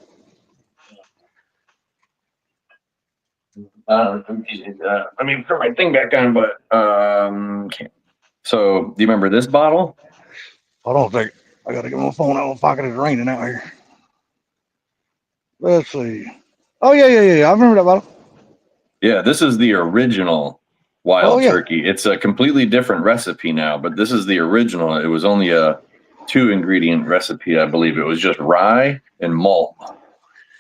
Let me put my thing back on, but can't. So do you remember this bottle? Hold on a second. I gotta get my phone out of my pocket. It's raining out here. Let's see. Oh yeah. I remember that bottle. Yeah, this is the original Wild Turkey. It's a completely different recipe now, but this is the original. It was only a 2-ingredient recipe, I believe. It was just rye and malt.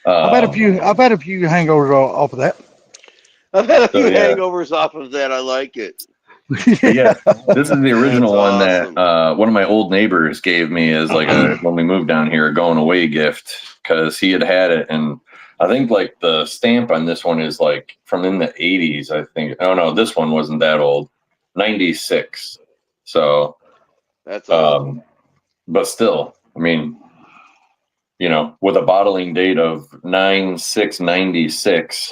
I've had a few hangovers off of that. I've had a few hangovers off of that. I like it. Yeah, this is the original one awesome. that one of my old neighbors gave me as like when we moved down here, a going away gift, because he had it, and I think like the stamp on this one is like from in the 80s. I think. Oh no, this one wasn't that old, 96. So that's old. But still, I mean, with a bottling date of 9/6/96,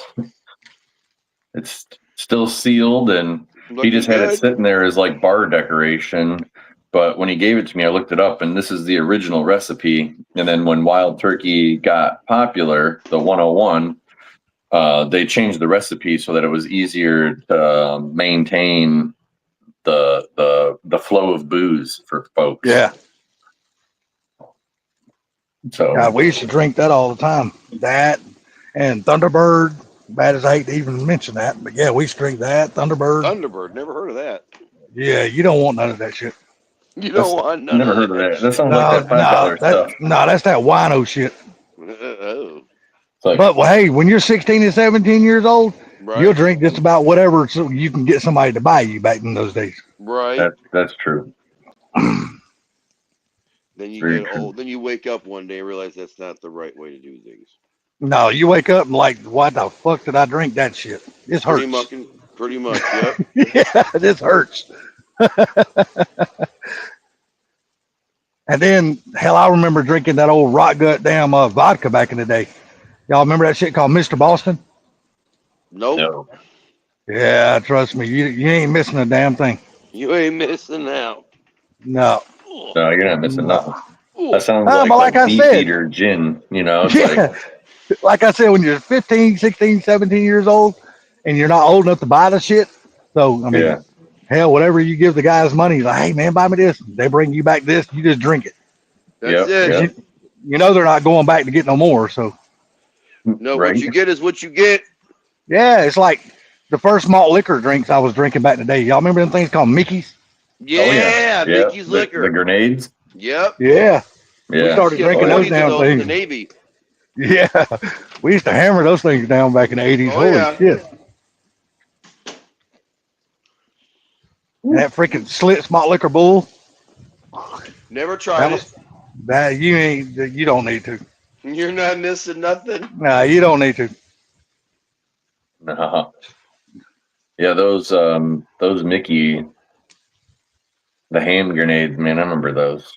it's still sealed and. He just had it sitting there as like bar decoration. But when he gave it to me, I looked it up, and this is the original recipe. And then when Wild Turkey got popular, the 101, they changed the recipe so that it was easier to maintain the flow of booze for folks. Yeah. So God, we used to drink that all the time. That and Thunderbird. Bad as I hate to even mention that, but yeah, we used to drink that Thunderbird. Thunderbird, never heard of that. Yeah, you don't want none of that shit. You don't want none Never of heard of that. That sounds No, like that $5 stuff. that's that wino shit. Oh, It's like, But well, hey, when you're 16 and 17 years old, right. you'll drink just about whatever so you can get somebody to buy you back in those days. Right. that's true. Then you Very get true. old. Then you wake up one day and realize that's not the right way to do things. No, you wake up and like, what the fuck did I drink that shit? This hurts. Pretty much. Yep. Yeah, this hurts. And then, hell, I remember drinking that old rot gut damn vodka back in the day. Y'all remember that shit called Mr. Boston? Nope. No. Yeah, trust me, you ain't missing a damn thing. You ain't missing out. No. No, you're not missing nothing. Ooh. That sounds But like like I beef said, eater gin, you know? It's yeah, like I said, when you're 15, 16, 17 years old and you're not old enough to buy the shit, so, I mean, Yeah. hell, whatever you give the guys money, like, hey, man, buy me this. They bring you back this, you just drink it. That's Yep, it. yep. You know they're not going back to get no more, so. No, Right. what you get is what you get. Yeah, it's like the first malt liquor drinks I was drinking back in the day. Y'all remember them things called Mickey's? Yeah, Yeah. Mickey's Liquor. The grenades. Yep. Yeah. We Yeah. started used to get drinking those 40s of damn those in the things. Navy. Yeah. We used to hammer those things down back in the 80s. Oh, Holy yeah. shit. And that freaking Slits malt liquor bull. Never tried it. That you don't need to. You're not missing nothing. Nah, you don't need to. No. Yeah, those Mickey, the hand grenades, man, I remember those.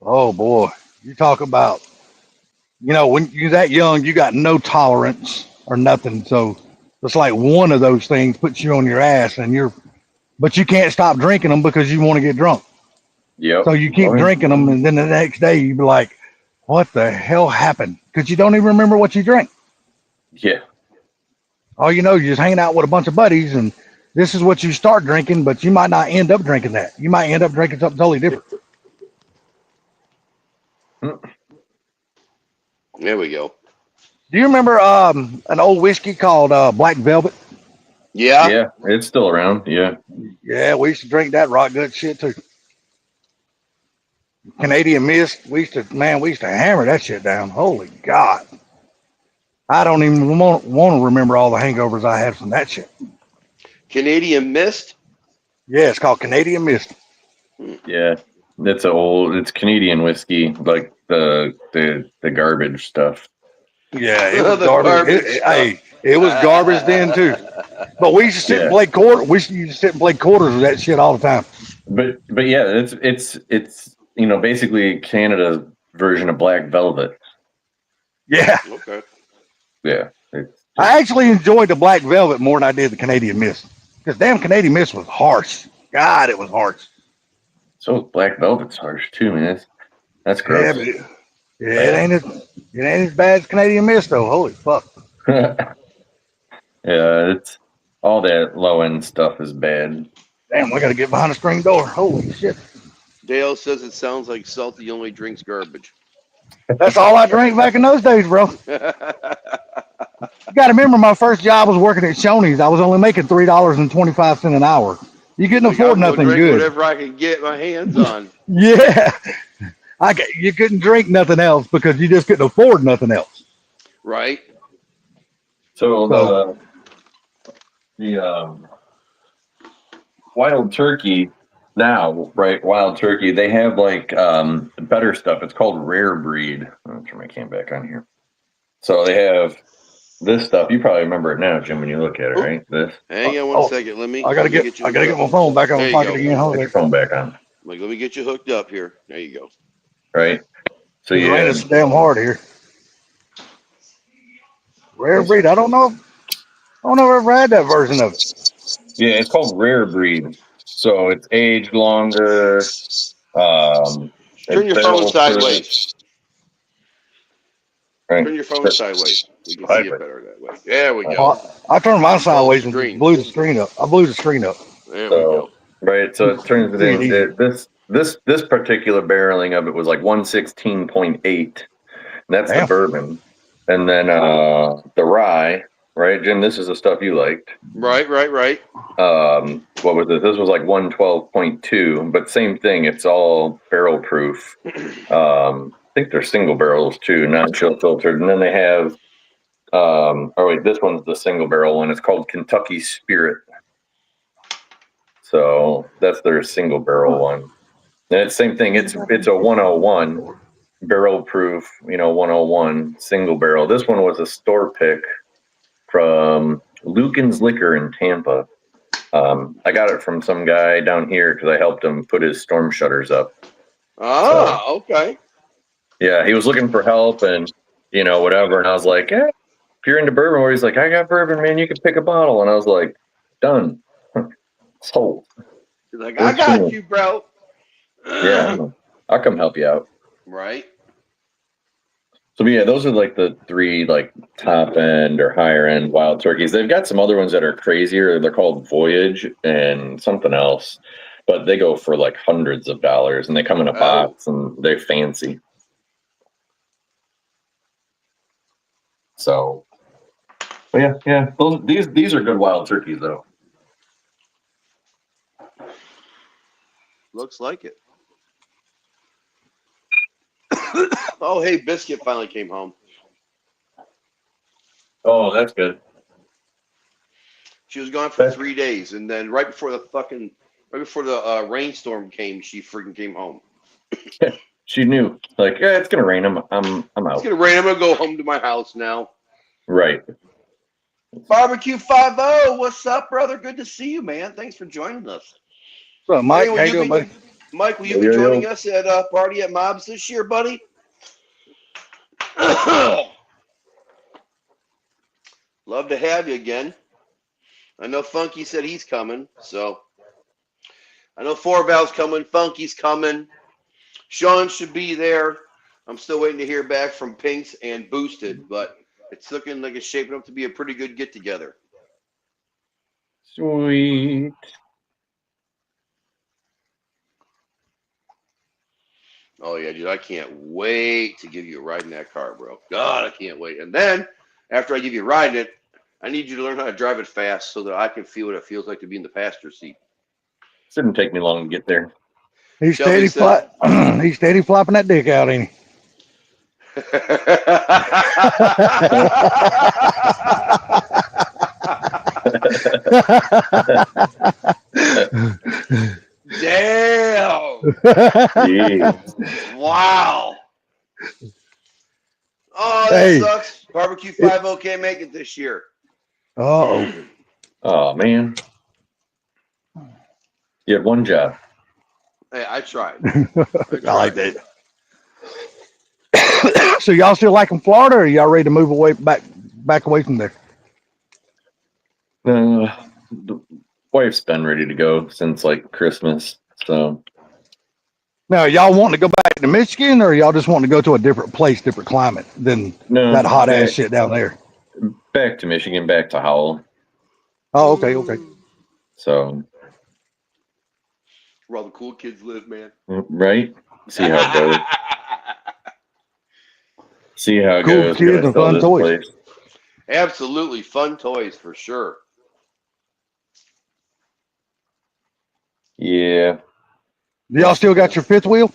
Oh boy. You talk about, when you're that young, you got no tolerance or nothing. So it's like one of those things puts you on your ass but you can't stop drinking them because you want to get drunk. Yep. So you keep Oh, yeah. drinking them, and then the next day you be like, "What the hell happened?" Because you don't even remember what you drank. Yeah. All you know, you're just hanging out with a bunch of buddies, and this is what you start drinking, but you might not end up drinking that. You might end up drinking something totally different. There we go. Do you remember an old whiskey called Black Velvet? Yeah. Yeah, it's still around. Yeah. Yeah, we used to drink that rock good shit too. Canadian Mist, we used to hammer that shit down. Holy God. I don't even want to remember all the hangovers I had from that shit. Canadian Mist. Yeah, it's called Canadian Mist. Yeah. It's Canadian whiskey, like the garbage stuff. Yeah, it was The garbage. garbage It was garbage then too. But we used to sit and play quarters. We used to sit and play quarters with that shit all the time. But yeah, it's basically Canada's version of Black Velvet. Yeah, Okay. Yeah. I actually enjoyed the Black Velvet more than I did the Canadian Mist. Because damn Canadian Mist was harsh. God, it was harsh. So Black Velvet's harsh too, man. That's gross. It ain't as bad as Canadian Mist though. Holy fuck. Yeah, it's all that low end stuff is bad. Damn, we gotta get behind the screen door. Holy shit. Dale says it sounds like Salty only drinks garbage. That's all I drank back in those days, bro. You gotta remember my first job was working at Shoney's. I was only making $3.25 an hour. You couldn't afford I'm gonna nothing drink good. Whatever I can get my hands on. Yeah. You couldn't drink nothing else because you just couldn't afford nothing else. Right. So the Wild Turkey now, right? Wild Turkey, they have like better stuff. It's called Rare Breed. I'll turn my cam back on here. So they have this stuff. You probably remember it now, Jim, when you look at it, right? This. Hang on one second. Let me. I gotta get my phone back on There my you pocket go. again. Hold Put on. your phone back on, Like, let me get you hooked up here. There you go. right? So It's you raining have, so damn hard here. Rare breed. I don't know if I've ever had that version of it. yeah, it's called Rare Breed. So it's aged longer. Turn your phone sideways. Right. Turn your phone sideways. We can see it better that way. There we go. I turned mine sideways and screen. blew the screen up. I blew the screen up. There we go. Right. So it turns it in. This particular barreling of it was like 116.8. That's Damn. the bourbon. And then the rye right, Jim? This is the stuff you liked. Right. What was it? This was like 112.2, but same thing. It's all barrel proof. I think they're single barrels too, not chill filtered. And then they have, oh wait, this one's the single barrel one. It's called Kentucky Spirit. So that's their single barrel one. And it's same thing. It's a 101 barrel proof, 101 single barrel. This one was a store pick from Lucan's Liquor in Tampa. I got it from some guy down here because I helped him put his storm shutters up. Ah, okay. Yeah, he was looking for help and whatever. And I was like, if you're into bourbon, where he's like, I got bourbon, man. You can pick a bottle. And I was like, done. Sold. He's like, I got you, bro. Yeah, I'll come help you out. Right. So yeah, those are like the three like top end or higher end wild turkeys. They've got some other ones that are crazier. They're called Voyage and something else, but they go for like hundreds of dollars and they come in a box and they're fancy. So, but yeah. These are good wild turkeys though. Looks like it. Oh, hey, Biscuit finally came home. Oh, that's good. She was gone for 3 days, and then right before the rainstorm came, she freaking came home. She knew, like, it's gonna rain. I'm out. It's gonna rain. I'm gonna go home to my house now. Right. Barbecue 50, what's up, brother? Good to see you, man. Thanks for joining us. So, Mike, Hey, how you doing, buddy? Mike, will you be joining us at Party at Mobs this year, buddy? Love to have you again. I know Funky said he's coming, so I know Four Valve's coming, Funky's coming, Sean should be there. I'm still waiting to hear back from Pinks and Boosted, but it's looking like it's shaping up to be a pretty good get together. Sweet. Oh yeah, dude, I can't wait to give you a ride in that car, bro. God, I can't wait. And then after I give you a ride in it, I need you to learn how to drive it fast so that I can feel what it feels like to be in the passenger seat. Shouldn't take me long to get there. He's Shelby steady, he's steady flopping that dick out, ain't he? Damn! Jeez. Wow! Oh, that Hey. sucks. Barbecue 50 can't make it this year. Oh, Oh man. You had one job. Hey, I tried. I like that. So y'all still liking Florida, or y'all ready to move away back away from there? The wife's been ready to go since like Christmas. So Now, y'all wanting to go back to Michigan, or y'all just wanting to go to a different place, different climate than no, that hot ass back- shit down there? Back to Michigan, back to Howell. Oh, okay. So Where all the cool kids live, man. right. See how it goes. See how it Cool goes. kids Gotta and sell fun this toys. place. Absolutely fun toys for sure. Yeah. Y'all still got your fifth wheel?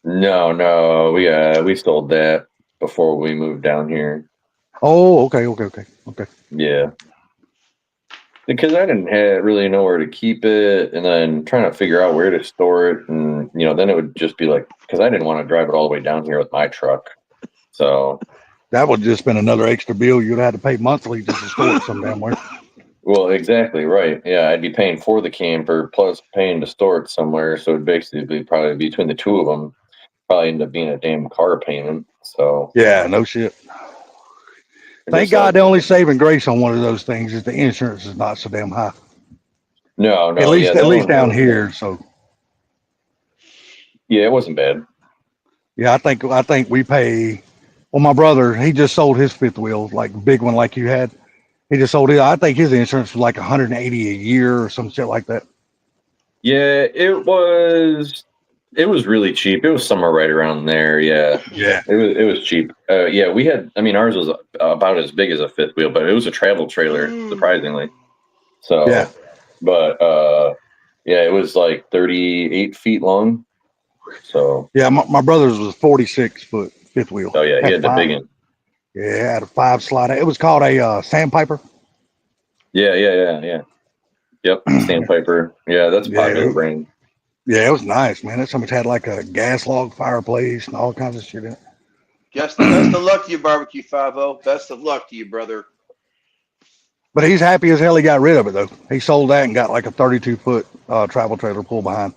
No, we sold that before we moved down here. Oh, okay. Yeah. Because I didn't really know where to keep it, and then trying to figure out where to store it, and then it would just be like, because I didn't want to drive it all the way down here with my truck. So, That would just been another extra bill you'd have to pay monthly just to store it some damn where. well, exactly right. Yeah, I'd be paying for the camper plus paying to store it somewhere. So it'd basically be probably between the two of them, probably end up being a damn car payment. So Yeah, no shit. Thank God the only saving grace on one of those things is the insurance is not so damn high. No, At least yeah, at least down here. So Yeah, it wasn't bad. yeah, I think we pay. Well, my brother, he just sold his fifth wheel, like a big one like you had. He just sold it. I think his insurance was like 180 a year or some shit like that. Yeah, it was It was really cheap. It was somewhere right around there. Yeah. Yeah. It was cheap. Yeah, we had. I mean, ours was about as big as a fifth wheel, but it was a travel trailer, surprisingly. So, Yeah. but yeah, it was like 38 feet long. So, Yeah, my brother's was 46-foot fifth wheel. oh yeah, he had the five, big one. Yeah, had a 5 slider. It was called a Sandpiper. Yeah. Yep, Sandpiper. Yeah, that's a popular brand. Yeah, it was nice, man. That somebody's had like a gas log fireplace and all kinds of shit in it. Best of luck to you, Barbecue 5-0. Best of luck to you, brother. But he's happy as hell he got rid of it, though. He sold that and got like a 32-foot travel trailer pull behind.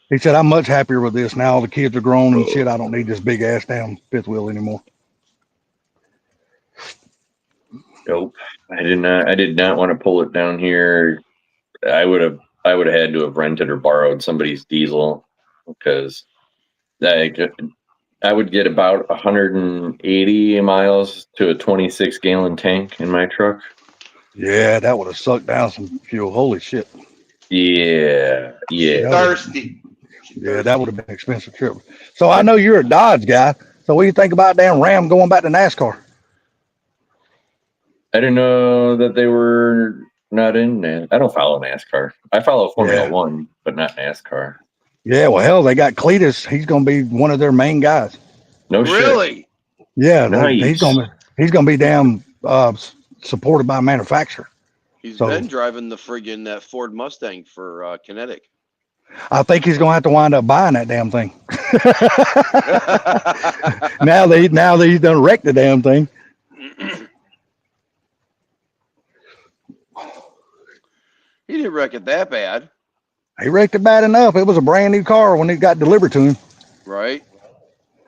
He said, I'm much happier with this. Now all the kids are grown and shit. I don't need this big ass damn fifth wheel anymore. Nope. I did not want to pull it down here. I would have had to have rented or borrowed somebody's diesel because I would get about 180 miles to a 26-gallon tank in my truck. Yeah, that would have sucked down some fuel. Holy shit. Yeah. Thirsty. Yeah, that would have been an expensive trip. So I know you're a Dodge guy. So what do you think about damn Ram going back to NASCAR? I didn't know that they were not in NASCAR. I don't follow NASCAR. I follow Formula One, but not NASCAR. Yeah, well, hell, they got Cletus. He's going to be one of their main guys. No shit. Really? Yeah, Nice. he's going to be damn supported by a manufacturer. He's been driving the friggin' that Ford Mustang for Kinetic. I think he's going to have to wind up buying that damn thing. now that he's done wrecked the damn thing. He didn't wreck it that bad. He wrecked it bad enough. It was a brand new car when it got delivered to him. Right?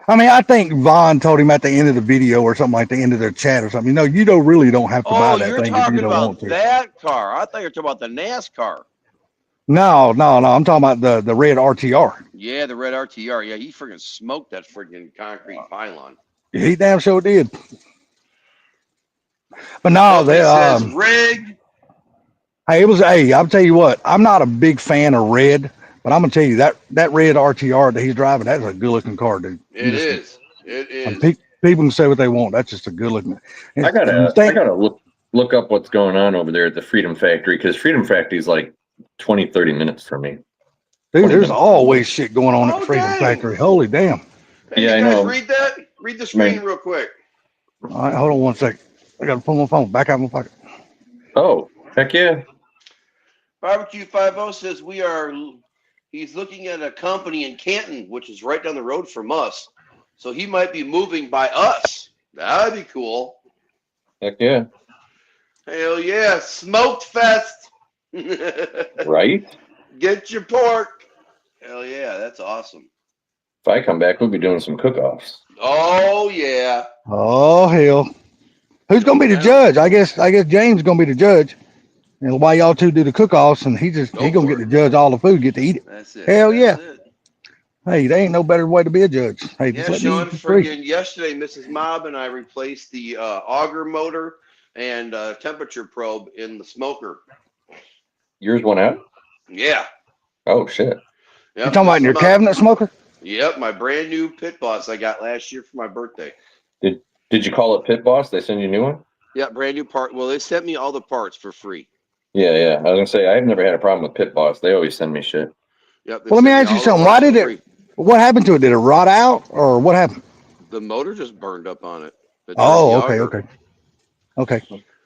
I mean, I think Vaughn told him at the end of the video or something like the end of their chat or something, you really don't have to buy that you're thing if talking you don't want about to. that car. I thought you were talking about the NASCAR. No. I'm talking about the red RTR. Yeah, the red RTR. Yeah, he friggin' smoked that friggin' concrete pylon. He damn sure did. But no, they says rigged. Hey, I'll tell you what, I'm not a big fan of red, but I'm gonna tell you that red RTR that he's driving, that's a good looking car, dude. It is. People can say what they want. That's just a good looking. I gotta look up what's going on over there at the Freedom Factory because Freedom Factory is like 20, 30 minutes from me. Dude, there's always shit going on at the Freedom Factory. Holy damn. Hey, yeah, you I guys know. read that? Read the screen real quick. All right, hold on one second. I gotta pull my phone back out of my pocket. Oh, heck yeah. Barbecue 50 says he's looking at a company in Canton, which is right down the road from us. So he might be moving by us. That'd be cool. Heck yeah. Hell yeah. Smoked fest. Right? Get your pork. Hell yeah. That's awesome. If I come back, we'll be doing some cook-offs. Oh yeah. Oh hell. Who's gonna be the judge? I guess James is gonna be the judge. And while y'all two do the cook-offs, and he gonna get to judge all the food, get to eat it. That's it. Hell yeah. That's it. Hey, there ain't no better way to be a judge. Hey, Yeah, just let me Sean, eat for free. friggin' yesterday, Mrs. Mob and I replaced the auger motor and temperature probe in the smoker. Yours went out? Yeah. Oh, shit. You talking about in your cabinet smoker? Yep, my brand new Pit Boss I got last year for my birthday. Did you call it Pit Boss? They send you a new one? Yeah, brand new part. Well, they sent me all the parts for free. Yeah. I was gonna say I've never had a problem with Pit Boss. They always send me shit. Yep. Well, let me ask you something. What happened to it? Did it rot out or what happened? The motor just burned up on it. Oh, okay.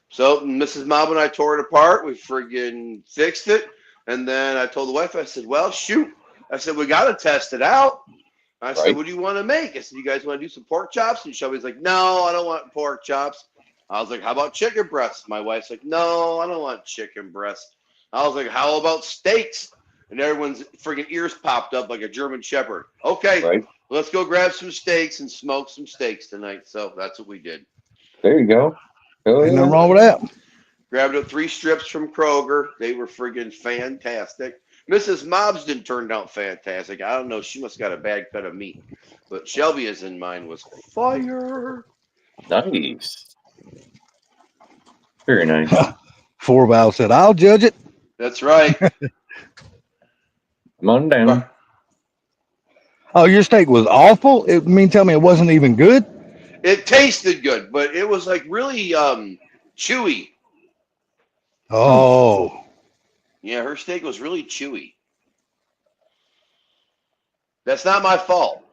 So Mrs. Mob and I tore it apart. We friggin' fixed it. And then I told the wife, I said, well, shoot. I said, we got to test it out. I said, what do you want to make? I said, you guys want to do some pork chops? And Shelby's like, no, I don't want pork chops. I was like, how about chicken breasts? My wife's like, no, I don't want chicken breasts. I was like, how about steaks? And everyone's friggin' ears popped up like a German shepherd. Okay, let's go grab some steaks and smoke some steaks tonight. So that's what we did. There you go. Ain't nothing wrong with that. Grabbed up 3 strips from Kroger. They were friggin' fantastic. Mrs. Mobs didn't turn out fantastic. I don't know. She must have got a bad cut of meat. But Shelby, as in mine, was fire. Nice. Very nice. 4 Valve said, I'll judge it. That's right. Come on down. Oh, your steak was awful. Tell me it wasn't even good. It tasted good, but it was like really chewy. Oh, Yeah, her steak was really chewy. That's not my fault,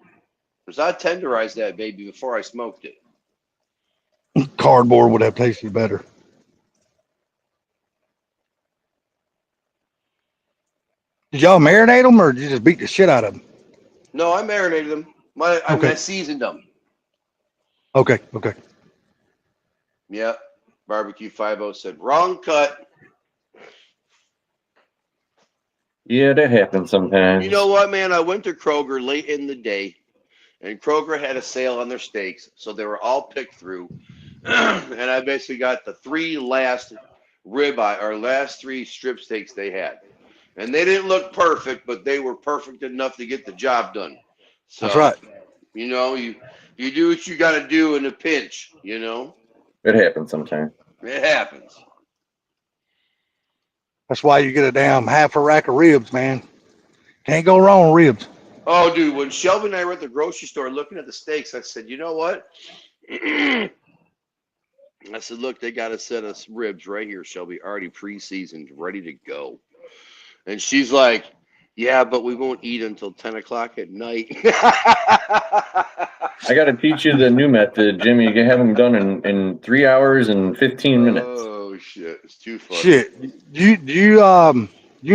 because I tenderized that baby before I smoked it. cardboard would have tasted better. Did y'all marinate them or did you just beat the shit out of them? No, I marinated them. I Okay. seasoned them. Okay. Yep. Barbecue 50 said wrong cut. Yeah, that happens sometimes. You know what, man? I went to Kroger late in the day, and Kroger had a sale on their steaks, so they were all picked through. And I basically got the three last ribeye or last three strip steaks they had, and they didn't look perfect, but they were perfect enough to get the job done. So, That's right. You know, you do what you got to do in a pinch. You know, It happens sometimes. it happens. That's why you get a damn half a rack of ribs, man. Can't go wrong with ribs. Oh, dude, when Shelby and I were at the grocery store looking at the steaks, I said, you know what? I said, look, they got a set of ribs right here, Shelby, already pre-seasoned, ready to go. And she's like, yeah, but we won't eat until 10 o'clock at night. I got to teach you the new method, Jimmy. You can have them done in 3 hours and 15 minutes. Oh, shit. It's too funny. Shit. You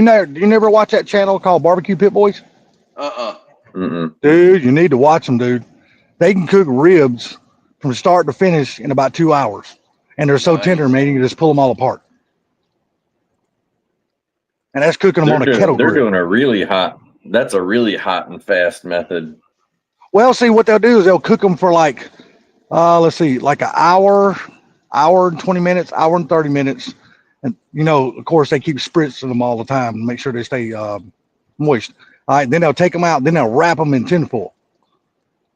never watch that channel called Barbecue Pit Boys? Mm-mm. Dude, you need to watch them, dude. They can cook ribs from start to finish in about 2 hours. And they're so Nice. tender, man, you can just pull them all apart. And that's cooking them on a kettle They're grill. doing a really hot. That's a really hot and fast method. Well, see, what they'll do is they'll cook them for like, let's see, like an hour and 20 minutes, hour and 30 minutes. And, you know, of course, they keep spritzing them all the time and make sure they stay moist. All right, then they'll take them out. Then they'll wrap them in tinfoil.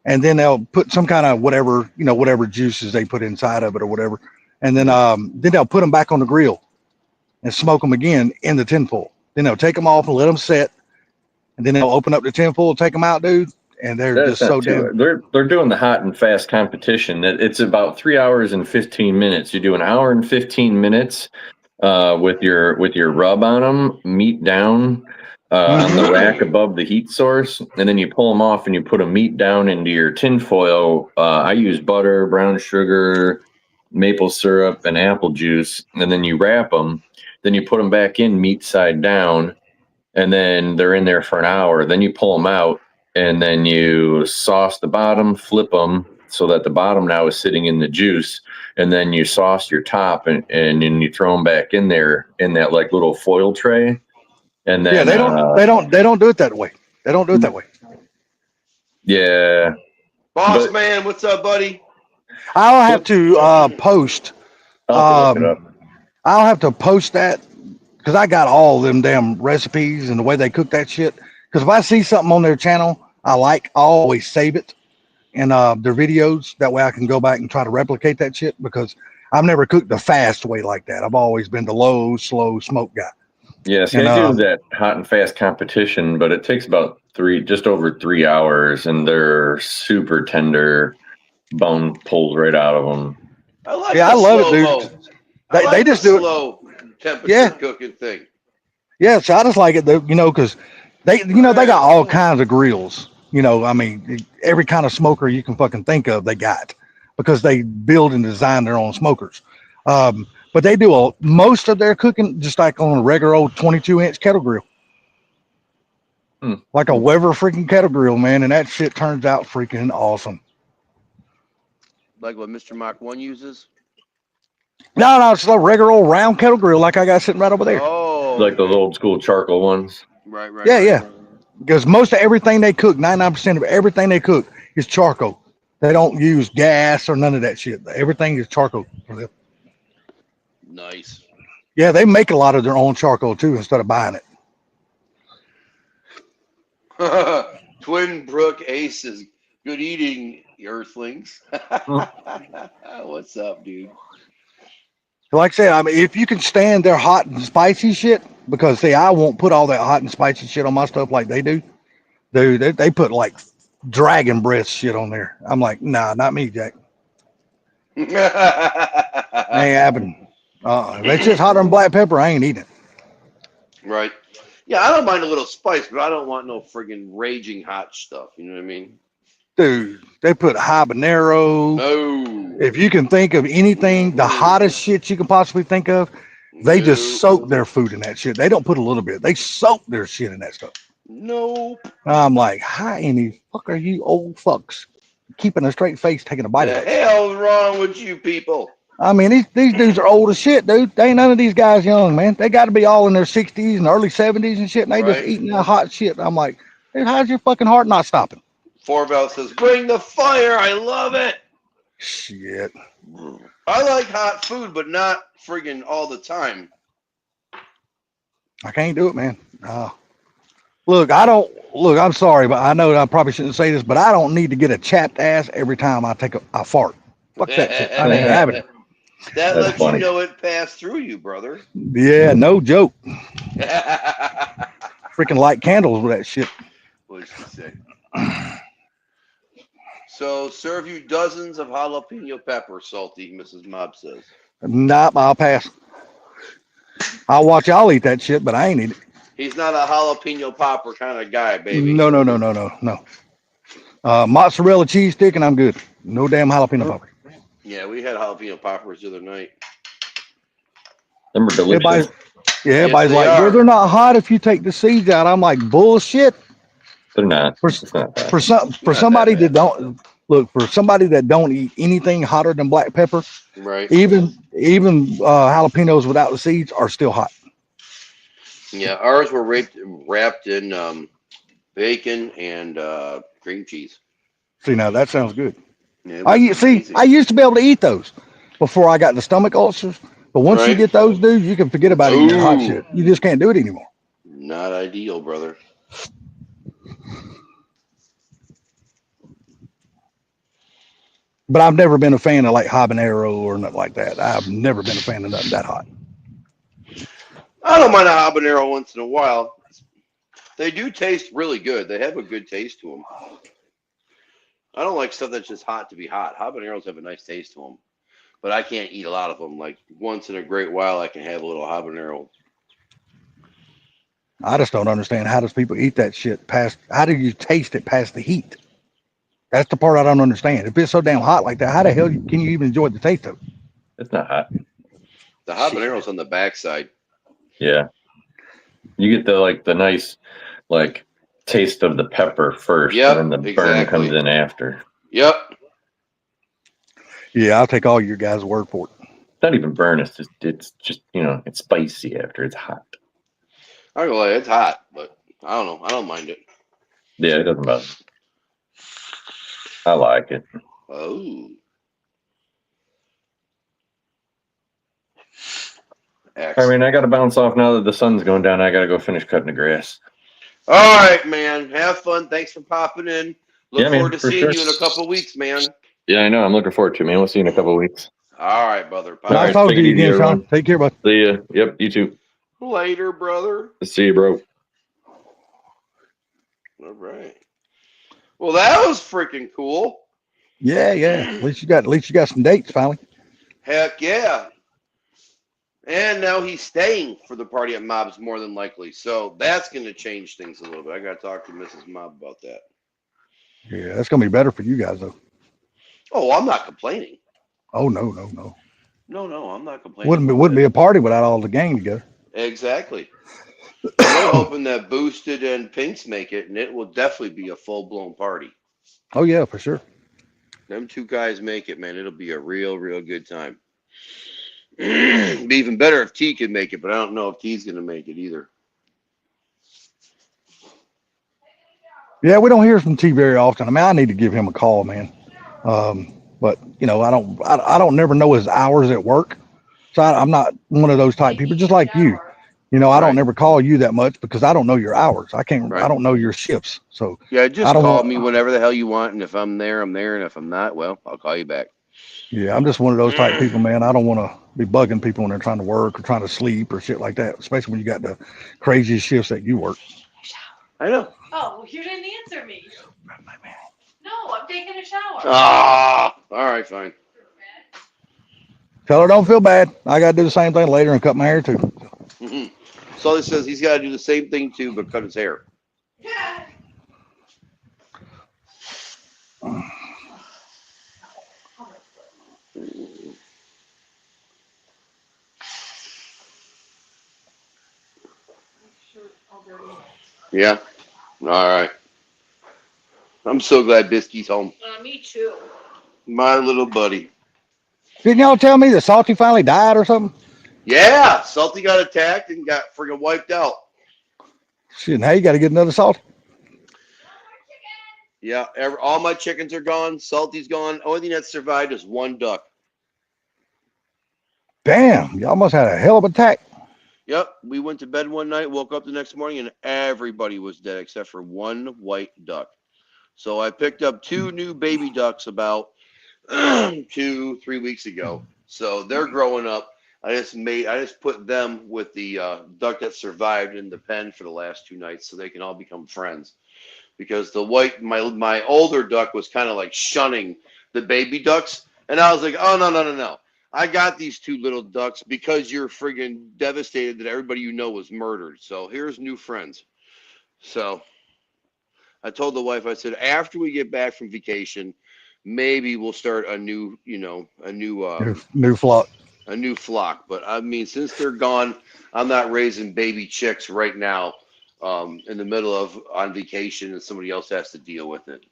And then they'll put some kind of whatever juices they put inside of it or whatever. And then they'll put them back on the grill and smoke them again in the tinfoil. Then they'll take them off and let them set. And then they'll open up the tinfoil, take them out, dude. And they're That's just so not too, damn. they're doing the hot and fast competition. It's about 3 hours and 15 minutes. You do an hour and 15 minutes with your rub on them, meat down on the rack above the heat source, and then you pull them off and you put a meat down into your tin foil. I use butter, brown sugar, maple syrup, and apple juice, and then you wrap them. Then you put them back in meat side down, and then they're in there for an hour. Then you pull them out. And then you sauce the bottom, flip them so that the bottom now is sitting in the juice. And then you sauce your top and then you throw them back in there in that like little foil tray. And then Yeah, they don't do it that way. They don't do it that way. Yeah. Boss But- man, what's up, buddy? I'll have to post. I'll have to look it up. I'll have to post that because I got all them damn recipes and the way they cook that shit. Because if I see something on their channel I always save it in their videos. That way I can go back and try to replicate that shit because I've never cooked the fast way like that. I've always been the low, slow smoke guy. Yes, and, I do that hot and fast competition, but it takes about just over 3 hours, and they're super tender. Bone pulls right out of them. I like Yeah, I the love it, slow-mo. dude. I like They just the do it. slow temperature Yeah. cooking thing. Yeah, so I just like it, because they got all kinds of grills. I mean, every kind of smoker you can fucking think of, they got because they build and design their own smokers. But they do most of their cooking just like on a regular old 22-inch kettle grill, like a Weber freaking kettle grill, man, and that shit turns out freaking awesome. Like what Mr. Mach 1 uses. No, it's a regular old round kettle grill like I got sitting right over there. Oh, Like those old school charcoal ones. right. Yeah. Because most of everything they cook, 99% of everything they cook is charcoal. They don't use gas or none of that shit. Everything is charcoal. Nice. Yeah, they make a lot of their own charcoal too instead of buying it. Twin Brook Aces. Good eating, Earthlings. What's up, dude? Like I said, I mean, if you can stand their hot and spicy shit, because see, I won't put all that hot and spicy shit on my stuff like they do. Dude, they put like dragon breath shit on there. I'm like, nah, not me, Jack. Ain't happening. If it's just hotter than black pepper, I ain't eating it. Right. Yeah, I don't mind a little spice, but I don't want no friggin' raging hot stuff. You know what I mean? Dude, they put habanero. No. If you can think of anything, the hottest shit you can possibly think of, they just soak their food in that shit. They don't put a little bit. They soak their shit in that stuff. Nope. I'm like, how in the fuck are you old fucks keeping a straight face taking a bite The of that? hell's wrong with you people? I mean, these dudes are old as shit, dude. They ain't none of these guys young, man. They got to be all in their 60s and early 70s and shit, and they just Right. eating that hot shit. I'm like, dude, how's your fucking heart not stopping? Forval says, bring the fire. I love it. Shit. I like hot food, but not friggin' all the time. I can't do it, man. Look, I'm sorry, but I know I probably shouldn't say this, but I don't need to get a chapped ass every time I fart. Fuck that shit. I ain't having it. That That's lets funny. you know it passed through you, brother. Yeah, no joke. Freaking light candles with that shit. What did she say? So, serve you dozens of jalapeno pepper, Salty, Mrs. Mob says. Nah, I'll pass. I'll watch y'all eat that shit, but I ain't eat it. He's not a jalapeno popper kind of guy, baby. No. Mozzarella cheese stick and I'm good. No damn jalapeno popper. Yeah, we had jalapeno poppers the other night. Them are delicious. Everybody's they like, are. well, they're not hot if you take the seeds out. I'm like, bullshit. They're not. For, It's not bad. for somebody that don't look, for somebody that don't eat anything hotter than black pepper, Right. even jalapenos without the seeds are still hot. Yeah, ours were wrapped in bacon and cream cheese. See, now that sounds good. Yeah, I used to be able to eat those before I got the stomach ulcers. But once you Right. get those, dude, you can forget about eating that hot Ooh. shit. You just can't do it anymore. Not ideal, brother. But I've never been a fan of like habanero or nothing like that. I've never been a fan of nothing that hot. I don't mind a habanero once in a while. They do taste really good. They have a good taste to them. I don't like stuff that's just hot to be hot. Habaneros have a nice taste to them. But I can't eat a lot of them. Like once in a great while, I can have a little habanero. I just don't understand how does people eat that shit past. How do you taste it past the heat? That's the part I don't understand. If it's so damn hot like that, how the hell can you even enjoy the taste of it? It's not hot. The habanero's on the backside. Yeah. You get the nice taste of the pepper first, Yep, and then the exactly. burn comes in after. Yep. Yeah, I'll take all your guys' word for it. It's not even burn. It's just it's spicy after it's hot. I go like it's hot, but I don't know. I don't mind it. Yeah, it doesn't bother. I like it. Oh. I Excellent. mean, I got to bounce off now that the sun's going down. I got to go finish cutting the grass. All right, man. Have fun. Thanks for popping in. Look Yeah, man, forward to for seeing sure. you in a couple of weeks, man. Yeah, I know. I'm looking forward to it, man. We'll see you in a couple of weeks. All right, brother. All Nice right, talking take to it you easy, again, Sean. everyone. Take care, bud. See ya. Yep, you too. Later, brother. See you, bro. All right. Well, that was freaking cool. Yeah. At least you got some dates finally. Heck yeah. And now he's staying for the party at Mob's more than likely. So that's going to change things a little bit. I got to talk to Mrs. Mob about that. Yeah, that's gonna be better for you guys though. Oh, I'm not complaining. Oh no. No, I'm not complaining. Wouldn't be a party without all the gang together. Exactly. I'm hoping that Boosted and Pinks make it, and it will definitely be a full-blown party. Oh yeah, for sure. Them two guys make it, man. It'll be a real good time. It'd be even better if T can make it, but I don't know if T's going to make it either. Yeah, we don't hear from T very often. I mean, I need to give him a call, man. But I don't never know his hours at work, so I'm not one of those type people. Just like you, I Right. don't never call you that much because I don't know your hours. I Right. don't know your shifts. So Yeah, just I don't call want- me whenever the hell you want, and if I'm there, I'm there, and if I'm not, well, I'll call you back. yeah, I'm just one of those type people, man. I don't want to be bugging people when they're trying to work or trying to sleep or shit like that, especially when you got the craziest shifts that you work. I know. Oh, well, you didn't answer me. No, I'm taking a shower. Ah, all right, fine. Tell her don't feel bad. I got to do the same thing later and cut my hair too. Mm-hmm. Sully says he's got to do the same thing too, but cut his hair. Yeah. Yeah. All right. I'm so glad Bisky's home. Me too. My little buddy. Didn't y'all tell me that Salty finally died or something? Yeah, Salty got attacked and got friggin' wiped out. Shit, now you got to get another Salty. Yeah, all my chickens are gone. Salty's gone. Only thing that survived is one duck. Damn, y'all must have had a hell of an attack. Yep, we went to bed one night, woke up the next morning, and everybody was dead except for one white duck. So I picked up 2 new baby ducks about 2-3 weeks ago. So they're growing up. I just put them with the duck that survived in the pen for the last 2 nights so they can all become friends. Because my older duck was kind of like shunning the baby ducks, and I was like, oh no. I got these 2 little ducks because you're friggin' devastated that everybody you know was murdered. So here's new friends. So I told the wife, I said, after we get back from vacation, maybe we'll start a new New flock. a new flock. But I mean, since they're gone, I'm not raising baby chicks right now in the middle of on vacation and somebody else has to deal with it.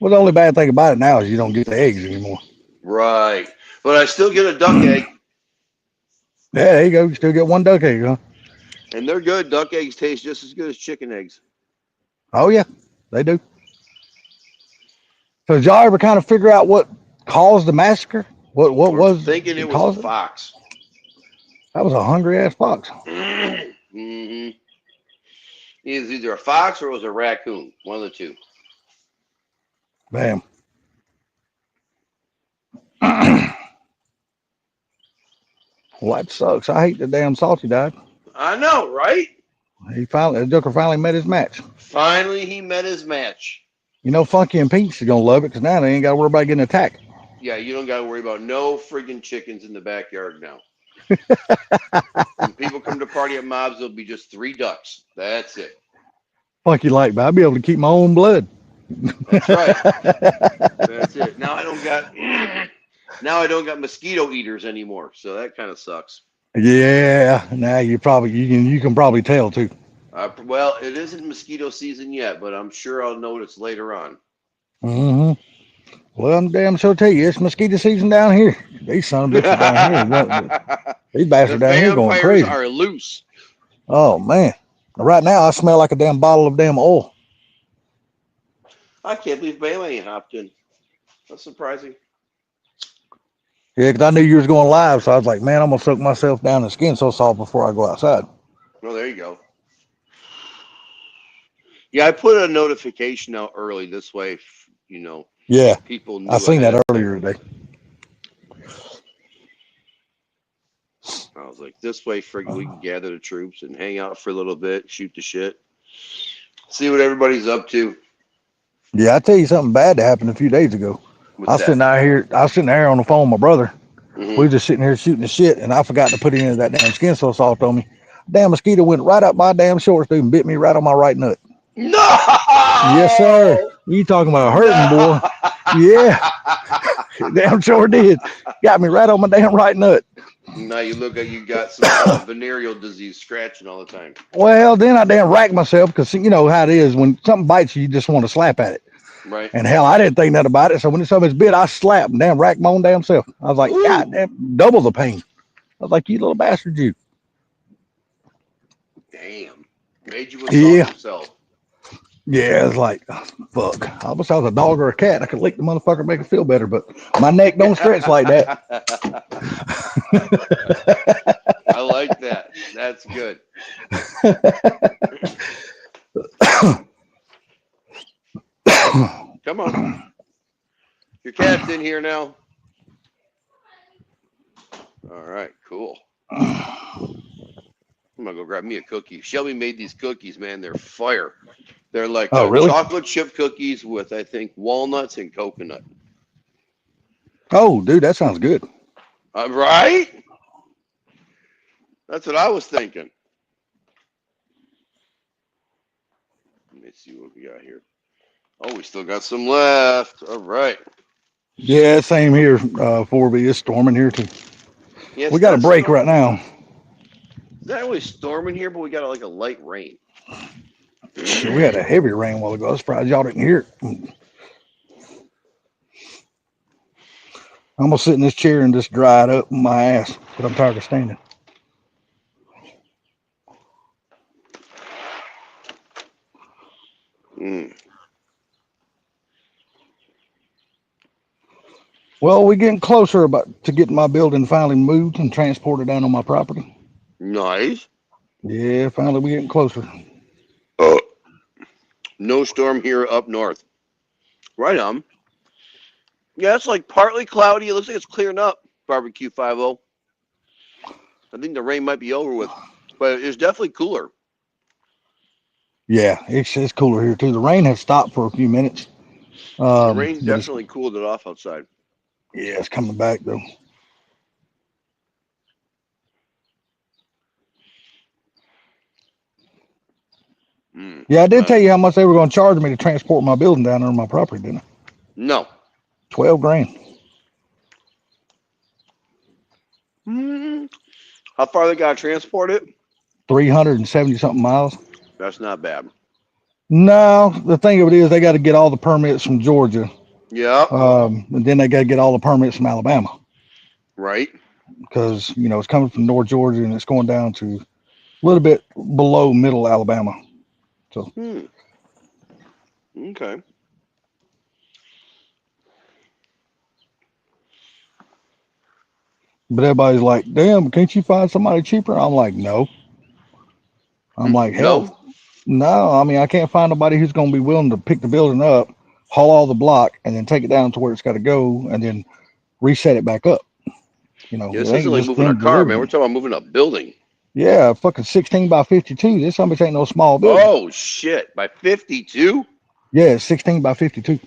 Well, the only bad thing about it now is you don't get the eggs anymore. Right. But I still get a duck egg. Yeah, there you go. You still get one duck egg, huh? And they're good. Duck eggs taste just as good as chicken eggs. Oh, yeah, they do. So did y'all ever kind of figure out what caused the massacre? What We're was thinking it was caused a it? fox. That was a hungry ass fox. Mm-hmm. It was either a fox or it was a raccoon. One of the two. Damn. Well, that sucks. I hate the damn Salty died. I know, right? The Joker finally met his match. Finally, he met his match. You know, Funky and Peach is gonna love it because now they ain't got to worry about getting attacked. Yeah, you don't got to worry about no friggin' chickens in the backyard now. When people come to party at Mobs, there'll be just 3 ducks. That's it. Funky like, but I'll be able to keep my own blood. That's right. That's it. Now I don't got mosquito eaters anymore, so that kind of sucks. Yeah, now you can probably tell too. Well, it isn't mosquito season yet, but I'm sure I'll notice later on. Mm-hmm. Well, I'm damn sure tell you, it's mosquito season down here. These son of bitches down here, these bastards The down here going vampires crazy. are loose. Oh man, right now I smell like a damn bottle of damn oil. I can't believe Bailey ain't hopped in. That's surprising. Yeah, because I knew you was going live, so I was like, man, I'm gonna soak myself down in skin so salt before I go outside. Well, there you go. Yeah, I put a notification out early this way, Yeah, people knew I seen ahead that of time. earlier today. I was like, this way, friggin', we can gather the troops and hang out for a little bit, shoot the shit, see what everybody's up to. Yeah, I tell you something bad that happened a few days ago. I was sitting there on the phone with my brother. Mm-hmm. We were just sitting here shooting the shit, and I forgot to put any of that damn skin so salt on me. Damn mosquito went right up my damn shorts, dude, and bit me right on my right nut. No! Yes, sir. You talking about hurting, boy? Yeah, damn sure did. Got me right on my damn right nut. Now you look like you got some venereal disease scratching all the time. Well, then I damn racked myself because you know how it is when something bites you, you just want to slap at it. Right. And hell, I didn't think nothing about it. So when something's bit, I slapped and damn racked my own damn self. I was like, Ooh. God damn, double the pain. I was like, you little bastard, you. Damn. Made you assault yourself. Yeah, it's like, fuck. I wish I was a dog or a cat. I could lick the motherfucker, make it feel better, but my neck don't stretch like that. I like that. That's good. Come on. Your cat's in here now. All right, cool. I'm gonna go grab me a cookie. Shelby made these cookies, man. They're fire. They're like Oh, really? chocolate chip cookies with, I think, walnuts and coconut. Oh, dude, that sounds good. Right? That's what I was thinking. Let me see what we got here. Oh, we still got some left. All right. Yeah, same here. 4B is storming here too. Yeah, We got a break right now. It's not really storming here, but we got like a light rain. Shit, we had a heavy rain a while ago. I was surprised y'all didn't hear it. I'm gonna sit in this chair and just dry it up my ass, but I'm tired of standing. Mm. Well, we're getting closer about to getting my building finally moved and transported down on my property. Nice. Yeah, finally we're getting closer. No storm here up north. Right on. Yeah, it's like partly cloudy. It looks like it's clearing up. Barbecue 50. I think the rain might be over with, but it's definitely cooler. Yeah, it's cooler here too. The rain has stopped for a few minutes. The rain But it's, definitely cooled it off outside. yeah, it's coming back though. Mm. Yeah, I did tell you how much they were going to charge me to transport my building down on my property, didn't I? No. 12 grand. How far they got to transport it? 370 something miles. That's not bad. No, the thing of it is they got to get all the permits from Georgia. Yeah. And then they got to get all the permits from Alabama Right. because, you know, it's coming from North Georgia and it's going down to a little bit below middle Alabama. So, Okay. but everybody's like, damn, can't you find somebody cheaper? I'm like, no. I'm like, hell, no. I mean, I can't find nobody who's going to be willing to pick the building up, haul all the block, and then take it down to where it's got to go, and then reset it back up. You know, Yeah, this it ain't isn't like just moving a them car, man. delivering. We're talking about moving a building. Yeah, fucking 16 by 52. This somebody ain't no small building. Oh, shit. By 52? Yeah, it's 16 by 52.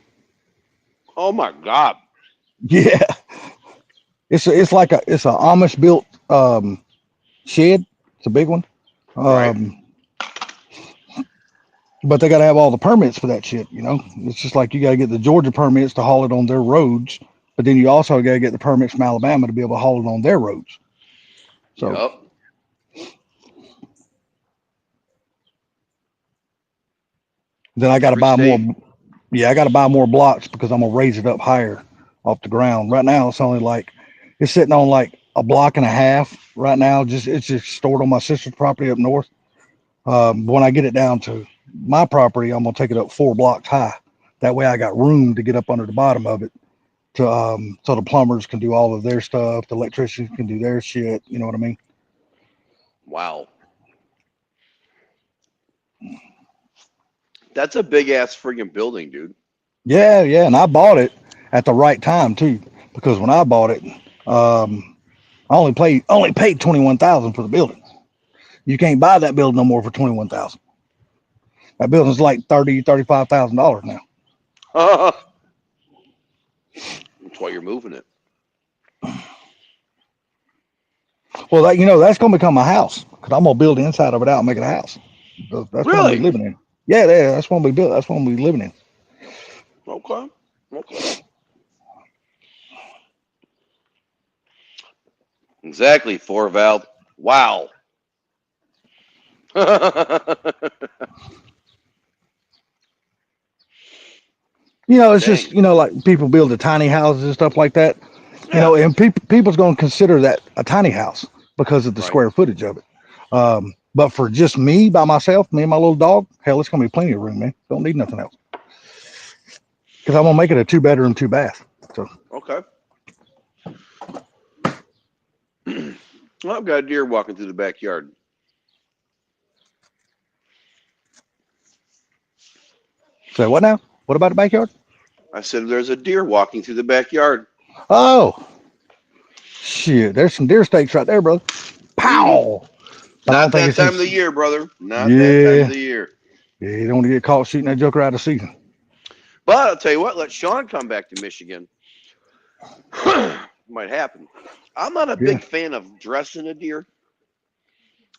Oh, my God. Yeah, it's like a Amish built shed. It's a big one. Right. But they got to have all the permits for that shit. You know, it's just like you got to get the Georgia permits to haul it on their roads, but then you also got to get the permits from Alabama to be able to haul it on their roads. So. Yep. Then I got to Every buy state. more. Yeah, I got to buy more blocks because I'm gonna raise it up higher off the ground. Right now, it's only like it's sitting on like a block and a half right now. It's just stored on my sister's property up north. When I get it down to my property, I'm gonna take it up 4 blocks high. That way, I got room to get up under the bottom of it to so the plumbers can do all of their stuff, the electricians can do their shit. You know what I mean? Wow. That's a big ass friggin' building, dude. Yeah, and I bought it at the right time too, because when I bought it, I only paid $21,000 for the building. You can't buy that building no more for $21,000. That building's like $35,000 now. That's why you're moving it. Well, that's gonna become a house because I'm gonna build the inside of it out and make it a house. That's what I'm Really? living in. Yeah, that's what we built. That's what we living in. Okay. Exactly, Thorvald. Wow. It's just like people build the tiny houses and stuff like that. Yeah. And people's gonna consider that a tiny house because of the Right. square footage of it. But for just me by myself, me and my little dog, hell, it's gonna be plenty of room, man. Don't need nothing else. Because I'm gonna make it a 2-bedroom, 2-bath. So Okay. Well, I've got a deer walking through the backyard. say what now? What about the backyard? I said there's a deer walking through the backyard. Oh, shit! There's some deer steaks right there, brother. Pow! But I Not don't think that it's time of the year, brother. Not that Yeah. time of the year. Yeah, you don't want to get caught shooting that joker out of season. But I'll tell you what, let Sean come back to Michigan. Might happen. I'm not a big fan of dressing a deer.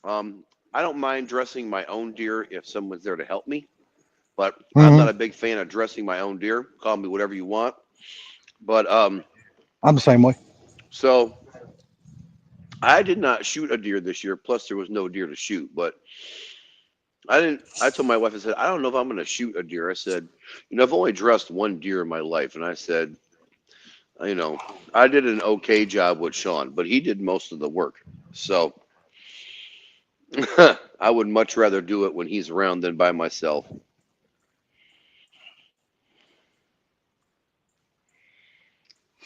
I don't mind dressing my own deer if someone's there to help me, but I'm not a big fan of dressing my own deer. Call me whatever you want. But I'm the same way. so I did not shoot a deer this year. Plus, there was no deer to shoot. But I told my wife, I said, I don't know if I'm going to shoot a deer. I said, I've only dressed one deer in my life, and I said, I did an okay job with Sean, but he did most of the work. So I would much rather do it when he's around than by myself.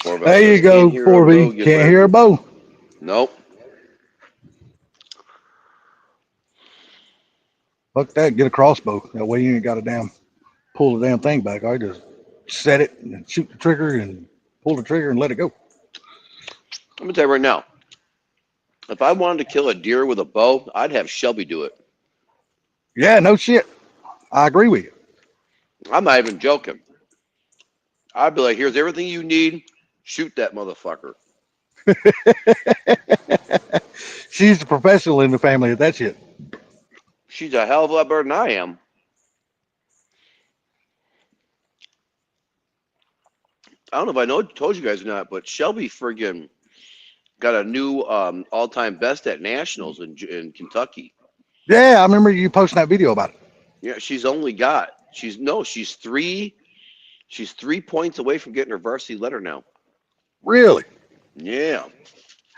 There you go, 4V. Can't hear a bow. Nope. Fuck that. Get a crossbow. That way you ain't got to pull the damn thing back. I just set it and shoot the trigger and pull the trigger and let it go. Let me tell you right now. If I wanted to kill a deer with a bow, I'd have Shelby do it. Yeah, no shit. I agree with you. I'm not even joking. I'd be like, here's everything you need. Shoot that motherfucker. She's the professional in the family at that shit. She's a hell of a lot better than I am. I don't know if I told you guys or not, but Shelby friggin' got a new all-time best at nationals in Kentucky. Yeah, I remember you posting that video about it. Yeah, she's 3 points away from getting her varsity letter now. Really? Yeah.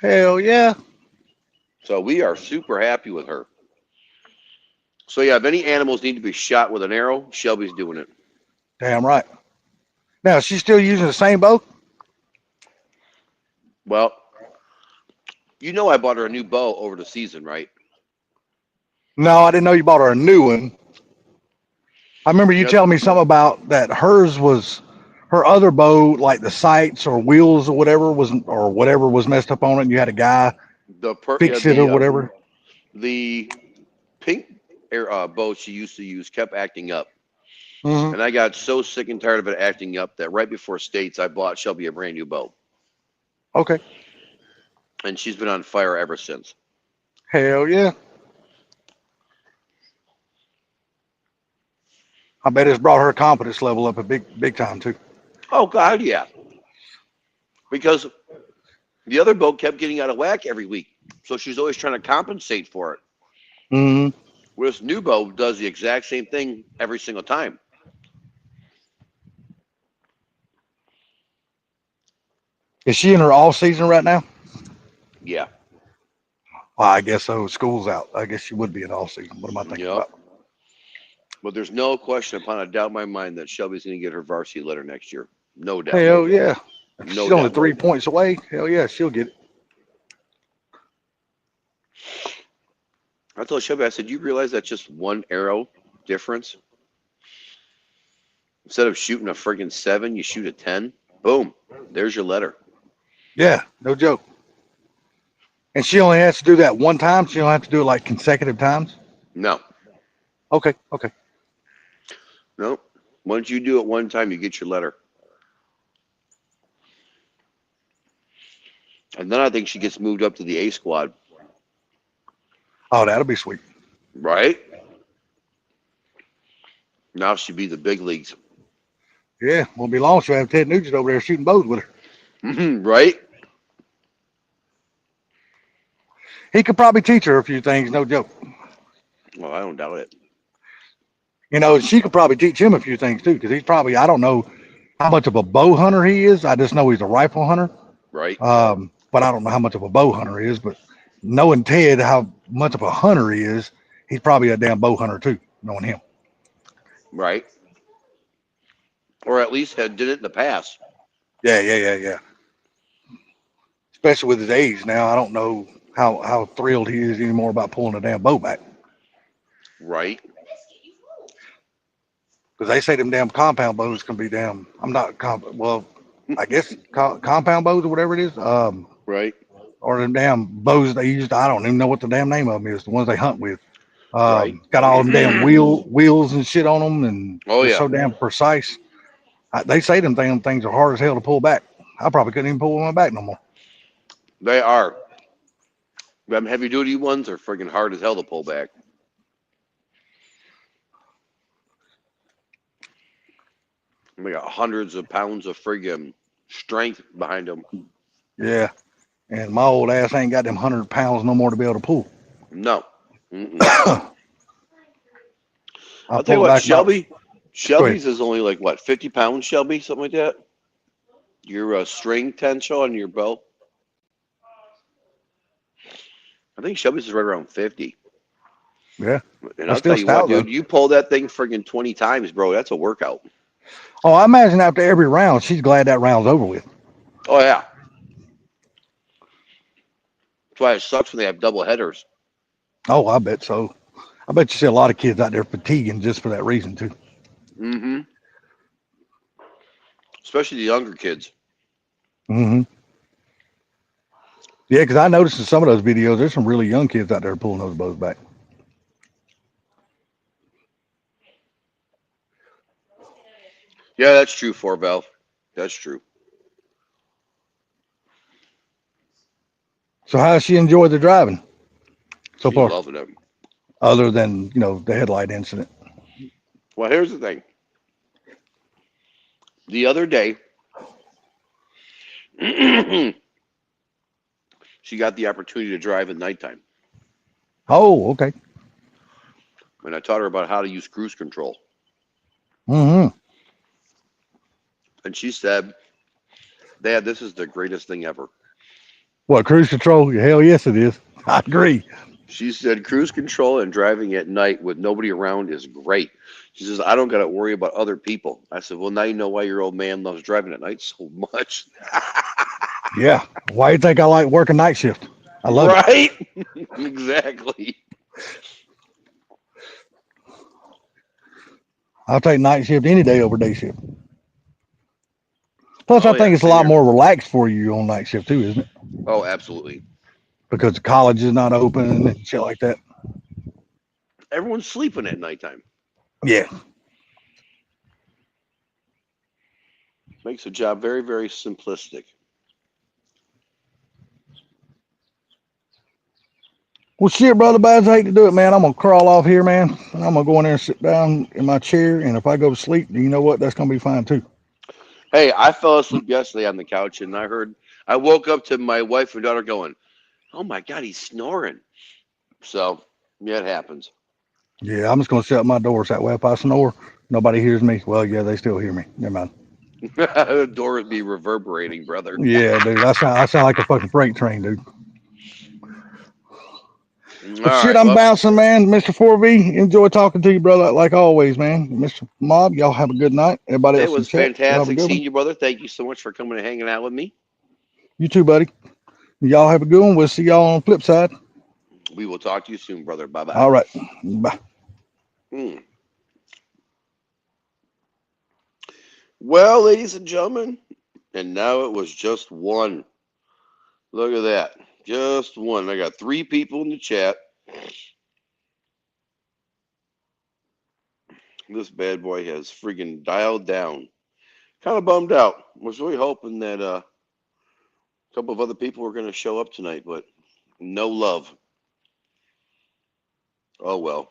Hell yeah. So we are super happy with her. So yeah, if any animals need to be shot with an arrow, Shelby's doing it. Damn right. Now, she's still using the same bow? Well, I bought her a new bow over the season, right? No, I didn't know you bought her a new one. I remember you telling me something about that hers was her other bow, like the sights or wheels or whatever was messed up on it, and you had a guy fix it or whatever. The pink bow she used to use kept acting up. Mm-hmm. And I got so sick and tired of it acting up that right before States, I bought Shelby a brand new bow. Okay. And she's been on fire ever since. Hell yeah. I bet it's brought her confidence level up a big time too. Oh God, yeah. Because the other boat kept getting out of whack every week, so she's always trying to compensate for it. Mm-hmm. Whereas new bow does the exact same thing every single time. Is she in her off season right now? Yeah. Well, I guess so. School's out. I guess she would be in off season. What am I thinking about? But there's no question upon a doubt in my mind that Shelby's going to get her varsity letter next year. No doubt. Hell yeah. She's No only doubt. 3 points away. Hell yeah, she'll get it. I told Shelby, I said, you realize that's just one arrow difference? Instead of shooting a friggin' 7, you shoot a 10. Boom. There's your letter. Yeah, no joke. And she only has to do that one time? She don't have to do it like consecutive times? No. Okay. No. Once you do it one time, you get your letter. And then I think she gets moved up to the A squad. Oh, that'll be sweet. Right? Now she'd be the big leagues. Yeah, won't be long. She'll have Ted Nugent over there shooting bows with her. Right? He could probably teach her a few things, no joke. Well, I don't doubt it. She could probably teach him a few things too, because he's probably, I don't know how much of a bow hunter he is. I just know he's a rifle hunter. Right. But I don't know how much of a bow hunter he is. But knowing Ted, how much of a hunter he is, he's probably a damn bow hunter too, knowing him. Right. Or at least did it in the past. Yeah. Especially with his age now, I don't know how thrilled he is anymore about pulling a damn bow back. Right. Because they say them damn compound bows can be damn. I guess compound bows or whatever it is. Right. Or them damn bows they used. I don't even know what the damn name of them is. The ones they hunt with. Right. Got all them damn wheels and shit on them, and Oh, they're yeah. so damn precise. They say them things are hard as hell to pull back. I probably couldn't even pull one back no more. They are. Them heavy duty ones are friggin' hard as hell to pull back. They got hundreds of pounds of friggin' strength behind them. Yeah. And my old ass ain't got them 100 pounds no more to be able to pull. No. Mm-mm. I I'll tell you pull it what, back about. Go ahead. Shelby's is only like what, 50 pounds, Shelby, something like that. Your string potential on your bow. I think Shelby's is right around 50. Yeah. And That's I'll still tell you what, stout though. dude, you pull that thing friggin' 20 times, bro. That's a workout. Oh, I imagine after every round, she's glad that round's over with. Oh yeah. That's why it sucks when they have double headers. Oh, I bet so. I bet you see a lot of kids out there fatiguing just for that reason too. Mm-hmm. Especially the younger kids. Mm-hmm. Yeah, because I noticed in some of those videos, there's some really young kids out there pulling those bows back. Yeah, that's true, four valve. That's true. So how does she enjoy the driving so She's far, loving it. other than the headlight incident? Well, here's the thing. The other day, she got the opportunity to drive at nighttime. Oh, okay. And I taught her about how to use cruise control. Mm-hmm. And she said, Dad, this is the greatest thing ever. What, cruise control? Hell yes, it is. I agree. She said cruise control and driving at night with nobody around is great. She says, I don't got to worry about other people. I said, well, now you know why your old man loves driving at night so much. Yeah. Why do you think I like working night shift? I love it. Right? Exactly. I'll take night shift any day over day shift. Plus, I Oh, yeah, think it's a same lot here. more relaxed for you on night shift too, isn't it? Oh, absolutely. Because college is not open and shit like that. Everyone's sleeping at nighttime. Yeah. Makes the job very, very simplistic. Well, shit, brother Baz, I hate to do it, man. I'm gonna crawl off here, man. I'm gonna go in there and sit down in my chair, and if I go to sleep, you know what? That's gonna be fine too. Hey, I fell asleep yesterday on the couch and I woke up to my wife and daughter going, oh my God, he's snoring. So, yeah, it happens. Yeah, I'm just gonna shut my doors that way. If I snore, nobody hears me. Well, yeah, they still hear me. Never mind. The door would be reverberating, brother. Yeah, dude, I sound like a fucking freight train, dude. All But shit, right. I'm Well, bouncing, man. Mr. 4V, enjoy talking to you, brother, like always, man. Mr. Mob, y'all have a good night. Everybody it else in was chat, y'all have a fantastic good seeing one. you, brother. Thank you so much for coming and hanging out with me. You too, buddy. Y'all have a good one. We'll see y'all on the flip side. We will talk to you soon, brother. Bye bye. All right. Bye. Well, ladies and gentlemen, and now it was just one. Look at that. Just one. I got 3 people in the chat. This bad boy has friggin' dialed down. Kind of bummed out. Was really hoping that a couple of other people were going to show up tonight, but no love. Oh well.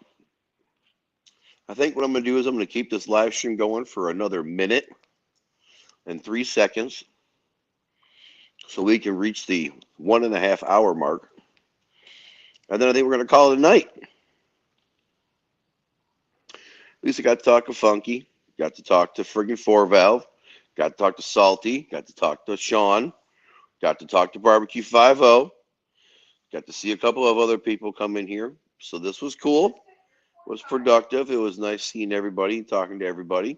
I think what I'm going to do is I'm going to keep this live stream going for another minute and 3 seconds so we can reach the 1.5 hour mark. And then I think we're going to call it a night. At least I got to talk to Funky, got to talk to friggin' 4Valve, got to talk to Salty, got to talk to Sean, got to talk to Barbecue 5-0, got to see a couple of other people come in here. So this was cool. It was productive. It was nice seeing everybody, talking to everybody.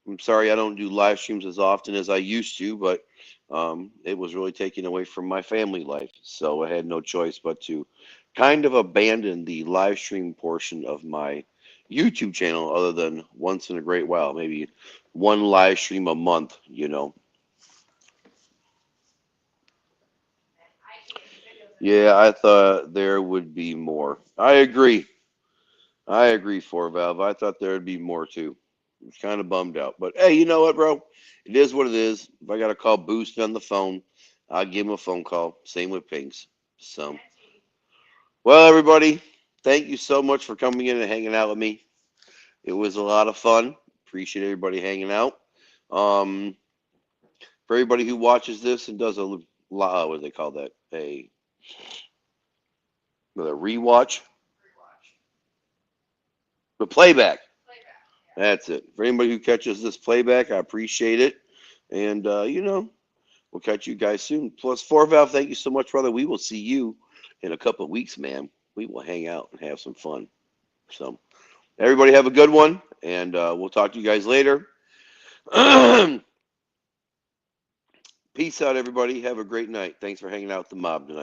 I'm sorry I don't do live streams as often as I used to, but it was really taken away from my family life. So I had no choice but to kind of abandon the live stream portion of my YouTube channel, other than once in a great while, maybe one live stream a month, Yeah, I thought there would be more. I agree. I agree, 4Valve. I thought there would be more too. It's kind of bummed out. But hey, you know what, bro? It is what it is. If I got to call Boost on the phone, I'll give him a phone call. Same with Pinks. So, well, everybody, thank you so much for coming in and hanging out with me. It was a lot of fun. Appreciate everybody hanging out. For everybody who watches this and does a what do they call that? A rewatch? The playback. That's it. For anybody who catches this playback, I appreciate it. And, we'll catch you guys soon. Plus, 4Valve, thank you so much, brother. We will see you in a couple of weeks, man. We will hang out and have some fun. So, everybody have a good one, and we'll talk to you guys later. Peace out, everybody. Have a great night. Thanks for hanging out with the mob tonight.